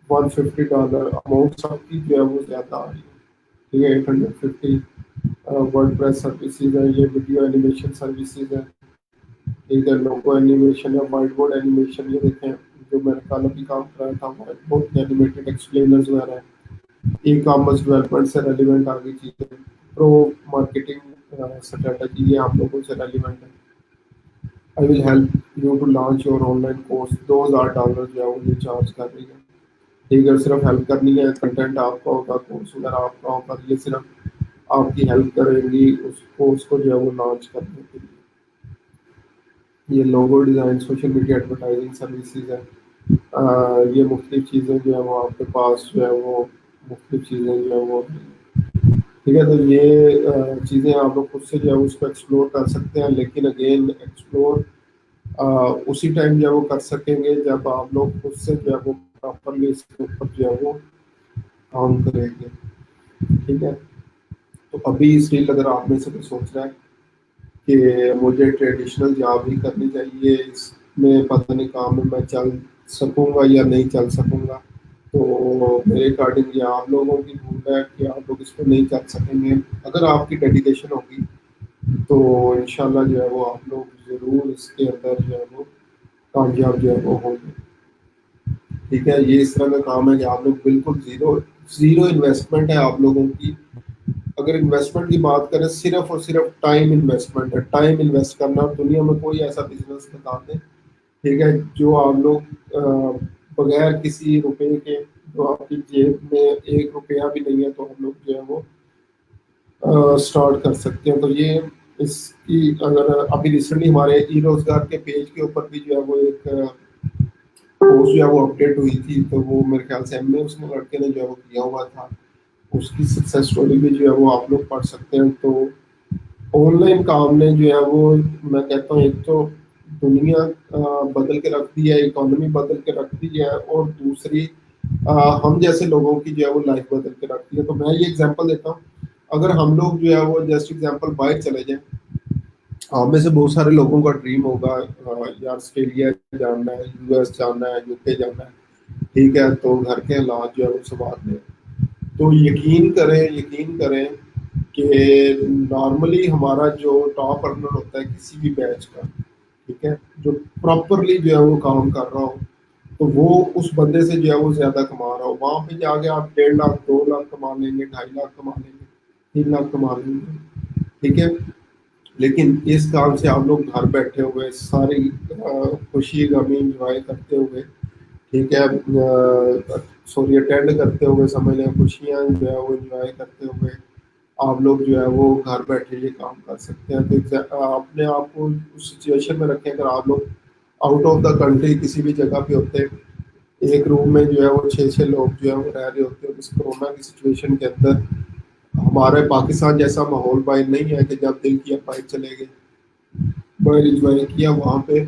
$150 اماؤنٹ سب کی جو ہے وہ زیادہ آ رہی ہے. ٹھیک ہے، 850 ورڈ پریس سروسز ہے، یہ ویڈیو اینیمیشن سروسز ہے. ٹھیک ہے، لوگو اینیمیشن ہے، وائٹ بورڈ اینیمیشن. یہ دیکھیں جو میں نے کل ابھی کام کرایا تھا، وائٹ بورڈ اینیمیٹڈ ایکسپلینرز وغیرہ ہے. ای کامرس ڈیولپمنٹ سے ریلیونٹ آگے چیزیں، پرو مارکیٹنگ اسٹریٹجی یہ آپ لوگوں سے ریلیونٹ ہے. I will help you to launch your online course. $2000 جو ہے وہ یہ چارج کر رہی ہے. ٹھیک ہے، صرف ہیلپ کرنی ہے، کنٹینٹ آپ کا ہوگا، کورس وغیرہ آپ کا ہوگا. یہ صرف آپ کی ہیلپ کرے گی اس کورس کو جو ہے وہ لانچ کرنے کے لیے. یہ logo design, social media advertising services ہے. یہ مختلف چیزیں جو ہے وہ آپ کے پاس جو ہے وہ مختلف چیزیں جو ہے وہ. ٹھیک ہے، تو یہ چیزیں آپ لوگ خود سے جو ہے اس کو ایکسپلور کر سکتے ہیں، لیکن اگین ایکسپلور اسی ٹائم جو ہے وہ کر سکیں گے جب آپ لوگ خود سے جو ہے وہ پراپرلی اس کے اوپر جو ہے وہ کام کریں گے. ٹھیک ہے، تو ابھی اس لیے اگر آپ میں سے کوئی سوچ رہا ہے کہ مجھے ٹریڈیشنل جاب ہی کرنی چاہیے، اس میں پتہ نہیں کام میں چل سکوں گا یا نہیں چل سکوں گا، تو میرے اکارڈنگ یہ آپ لوگوں کی بھول ہے کہ آپ لوگ اس پہ نہیں چل سکیں گے۔ اگر آپ کی ڈیڈیکیشن ہوگی تو انشاءاللہ جو ہے وہ آپ لوگ ضرور اس کے اندر جو ہے وہ کامیاب جو ہے وہ ہوں گے۔ ٹھیک ہے، یہ اس طرح کا کام ہے کہ آپ لوگ بالکل زیرو زیرو انویسٹمنٹ ہے آپ لوگوں کی۔ اگر انویسٹمنٹ کی بات کریں، صرف اور صرف ٹائم انویسٹمنٹ ہے، ٹائم انویسٹ کرنا۔ دنیا میں کوئی ایسا بزنس بتا دیں، ٹھیک ہے، جو آپ لوگ بغیر کسی روپے کے، جو آپ کی جیب میں ایک روپیہ بھی نہیں ہے، تو ہم لوگ جو ہے وہ اسٹارٹ کر سکتے ہیں۔ تو یہ اس کی اگر ابھی ریسنٹلی ہمارے ای روزگار کے پیج کے اوپر بھی جو ہے وہ ایک پوسٹ جو ہے وہ اپڈیٹ ہوئی تھی، تو وہ میرے خیال سے ایم اے اس میں لڑکے نے جو ہے وہ کیا ہوا تھا، اس کی سکسیس اسٹوری بھی جو ہے وہ آپ لوگ پڑھ سکتے ہیں۔ تو آن لائن کام نے جو ہے وہ، میں کہتا ہوں، ایک تو دنیا بدل کے رکھ دی ہے، اکانومی بدل کے رکھ دی ہے، اور دوسری ہم جیسے لوگوں کی جو ہے وہ لائف بدل کے رکھ دی ہے۔ تو میں یہ ایگزامپل دیتا ہوں، اگر ہم لوگ جو ہے وہ جسٹ ایگزامپل باہر چلے جائیں، ہم میں سے بہت سارے لوگوں کا ڈریم ہوگا یار آسٹریلیا جانا ہے، یو ایس جانا ہے، یو کے جانا ہے، ٹھیک ہے، تو گھر کے حالات جو ہے وہ سنبھال لیں۔ تو یقین کریں کہ نارملی ہمارا جو ٹاپ ارنر ہوتا ہے کسی بھی بیچ کا، ٹھیک ہے، جو پراپرلی جو ہے وہ کام کر رہا ہو، تو وہ اس بندے سے جو ہے وہ زیادہ کما رہا ہو، وہاں پہ جا کے آپ 1.5 لاکھ 2 لاکھ کما لیں گے، 2.5 لاکھ کما لیں گے، 3 لاکھ کما لیں گے، ٹھیک ہے۔ لیکن اس کام سے آپ لوگ گھر بیٹھے ہوئے ساری خوشی غمی انجوائے کرتے ہوئے، ٹھیک ہے، سوری اٹینڈ کرتے ہوئے، سمجھ لیں خوشیاں جو ہے وہ انجوائے کرتے ہوئے آپ لوگ جو ہے وہ گھر بیٹھے یہ کام کر سکتے ہیں۔ تو اپنے آپ کو اس سچویشن میں رکھیں، اگر آپ لوگ آؤٹ آف دا کنٹری کسی بھی جگہ پہ ہوتے، ایک روم میں جو ہے وہ 6 لوگ جو ہے وہ رہ رہے ہوتے ہیں، اس کورونا کی سچویشن کے اندر ہمارے پاکستان جیسا ماحول باہر نہیں ہے کہ جب دل کیا باہر چلے گئے، باہر انجوائے کیا وہاں پہ،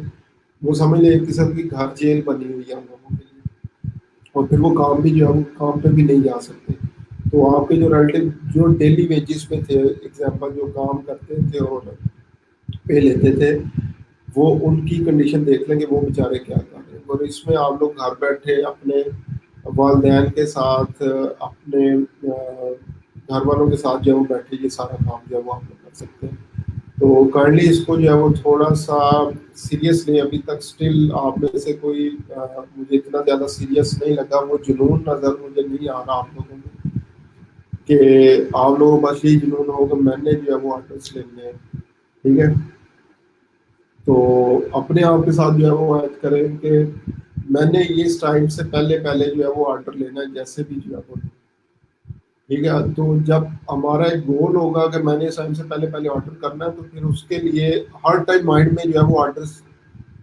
وہ سمجھ لیں ایک قسم کی گھر جیل بنی ہوئی ہے ہم لوگوں کے لیے، اور پھر وہ کام بھی جو ہے وہ کام پہ بھی نہیں جا سکتے۔ تو آپ کے جو ریلیٹیو جو ڈیلی ویجز پہ تھے، ایگزامپل جو کام کرتے تھے اور پے لیتے تھے، وہ ان کی کنڈیشن دیکھ لیں گے وہ بیچارے کیا کر رہے ہیں۔ اور اس میں آپ لوگ گھر بیٹھے اپنے والدین کے ساتھ، اپنے گھر والوں کے ساتھ جو ہے وہ بیٹھے یہ سارا کام جو ہے وہ آپ لوگ کر سکتے ہیں۔ تو کائنڈلی اس کو جو ہے وہ تھوڑا سا سیریسلی، ابھی تک اسٹل آپ میں سے کوئی مجھے اتنا زیادہ سیریس نہیں لگا، وہ جنون نظر مجھے نہیں آ رہا آپ لوگوں میں، کہ آپ لوگوں کو بس یہی جنون ہوگا میں نے جو ہے وہ آرٹسٹ لینے ہیں، ٹھیک ہے۔ تو اپنے آپ کے ساتھ جو ہے وہ ایڈ کریں کہ میں نے یہ اس ٹائم سے پہلے پہلے جو ہے وہ آرڈر لینا ہے، جیسے بھی جو ہے وہ، ٹھیک ہے۔ تو جب ہمارا ایک گول ہوگا کہ میں نے اس ٹائم سے پہلے پہلے آرڈر کرنا ہے، تو پھر اس کے لیے ہر ٹائم مائنڈ میں جو ہے وہ آرڈر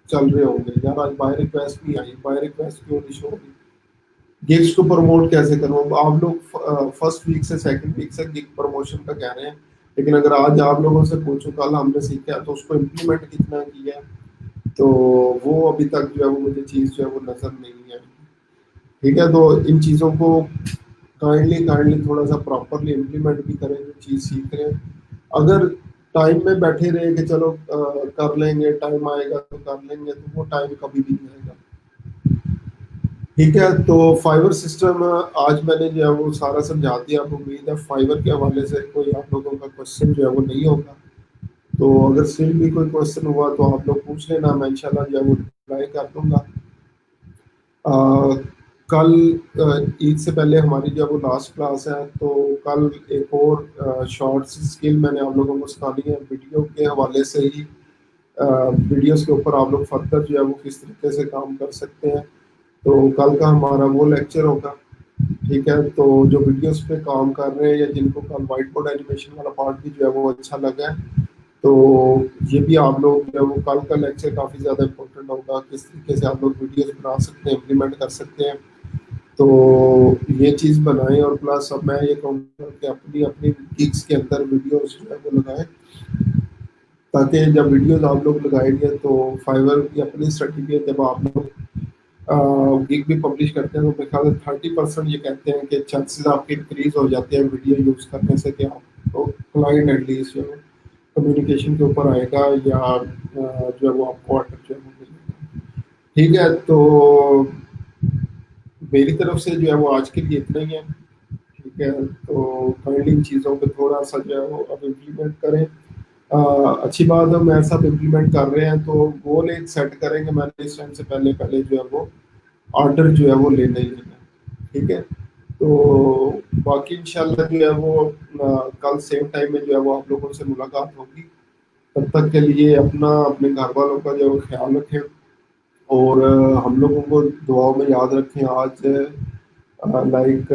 چل رہے ہوں گے، یار آج بائی ریکویسٹ نہیں آئی، بائی ریکویسٹ کیوں نہیں شو ہوگی، گگس کو پروموٹ کیسے کروں۔ آپ لوگ فرسٹ ویک سے سیکنڈ ویک سے گگ پروموشن کا کہہ رہے ہیں، لیکن اگر آج آپ لوگوں سے پوچھوں کل ہم نے سیکھا تو اس کو امپلیمنٹ کتنا کیا ہے، تو وہ ابھی تک جو ہے وہ مجھے چیز جو ہے وہ نظر نہیں ہے، ٹھیک ہے۔ تو ان چیزوں کو کائنڈلی تھوڑا سا پراپرلی امپلیمنٹ بھی کریں، جو چیز سیکھ رہے ہیں۔ اگر ٹائم میں بیٹھے رہے کہ چلو کر لیں گے، ٹائم آئے گا تو کر لیں گے، تو وہ ٹائم کبھی بھی نہیں آئے گا، ٹھیک ہے۔ تو فائبر سسٹم آج میں نے جو ہے وہ سارا سمجھا دیا، اب امید ہے فائبر کے حوالے سے کوئی آپ لوگوں کا کوشچن جو ہے وہ نہیں ہوگا۔ تو اگر صرف بھی کوئی کوشچن ہوا تو آپ لوگ پوچھ لینا، میں انشاءاللہ جو ہے وہ رپلائی کر دوں گا۔ کل عید سے پہلے ہماری جو ہے وہ لاسٹ کلاس ہے، تو کل ایک اور شارٹس اسکل میں نے آپ لوگوں کو سکھانی ہے، ویڈیو کے حوالے سے ہی، ویڈیوز کے اوپر آپ لوگ فردر جو ہے وہ کس طریقے سے کام کر سکتے ہیں۔ تو کل کا ہمارا وہ لیکچر ہوگا، ٹھیک ہے۔ تو جو ویڈیوز پہ کام کر رہے ہیں یا جن کو کل وائٹ بورڈ اینیمیشن والا پارٹ بھی جو ہے وہ اچھا لگا ہے، تو یہ بھی آپ لوگ جو ہے وہ کل کا لیکچر کافی زیادہ امپورٹنٹ ہوگا، کس طریقے سے آپ لوگ ویڈیوز بنا سکتے ہیں، امپلیمنٹ کر سکتے ہیں۔ تو یہ چیز بنائیں، اور پلس اب میں یہ کہوں گا کہ اپنی اپنی گگس کے اندر ویڈیوز جو ہے وہ لگائیں، تاکہ جب ویڈیوز آپ لوگ لگائیں گے تو فائبر کی اپنی اسٹریٹجی ہے، جب آپ لوگ گگ بھی پبلش کرتے ہیں تو میرے خیال سے 30% یہ کہتے ہیں کہ چانسز آپ کے انکریز ہو جاتے ہیں ویڈیو یوز کرنے سے، کہ آپ تو کلائنٹ ایٹ لیسٹ جو ہے کمیونیکیشن کے اوپر آئے گا، یا جو ہے وہ آپ کو آرڈر جو ہے وہ ملے گا. ٹھیک ہے، تو میری طرف سے جو ہے وہ آج کے لیے اتنا ہی ہے. ٹھیک ہے، تو کائنڈلی ان چیزوں پہ تھوڑا سا جو ہے وہ اب امپلیمنٹ کریں. اچھی بات ہے، میں سب امپلیمنٹ کر رہے ہیں، تو گول ایک سیٹ کریں گے. میں نے اس ٹائم سے پہلے پہلے جو ہے وہ آرڈر جو ہے وہ لینا ہی لینا ہے. ٹھیک ہے، تو باقی انشاءاللہ جو ہے وہ کل سیم ٹائم میں جو ہے وہ آپ لوگوں سے ملاقات ہوگی. تب تک کے لیے اپنا اپنے گھر والوں کا جو ہے خیال رکھیں، اور ہم لوگوں کو دعاؤں میں یاد رکھیں. آج لائک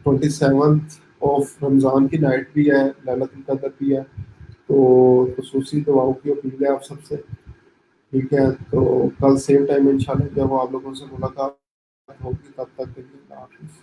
27 آف رمضان کی نائٹ بھی ہے، للت القدر بھی ہے. تو خصوصی دعاؤں کی اپیل ہے آپ سب سے. ٹھیک ہے، تو کل سیم ٹائم ان شاء اللہ جب آپ لوگوں سے ملاقات ہوگی. تب تک کے لیے اللہ حافظ.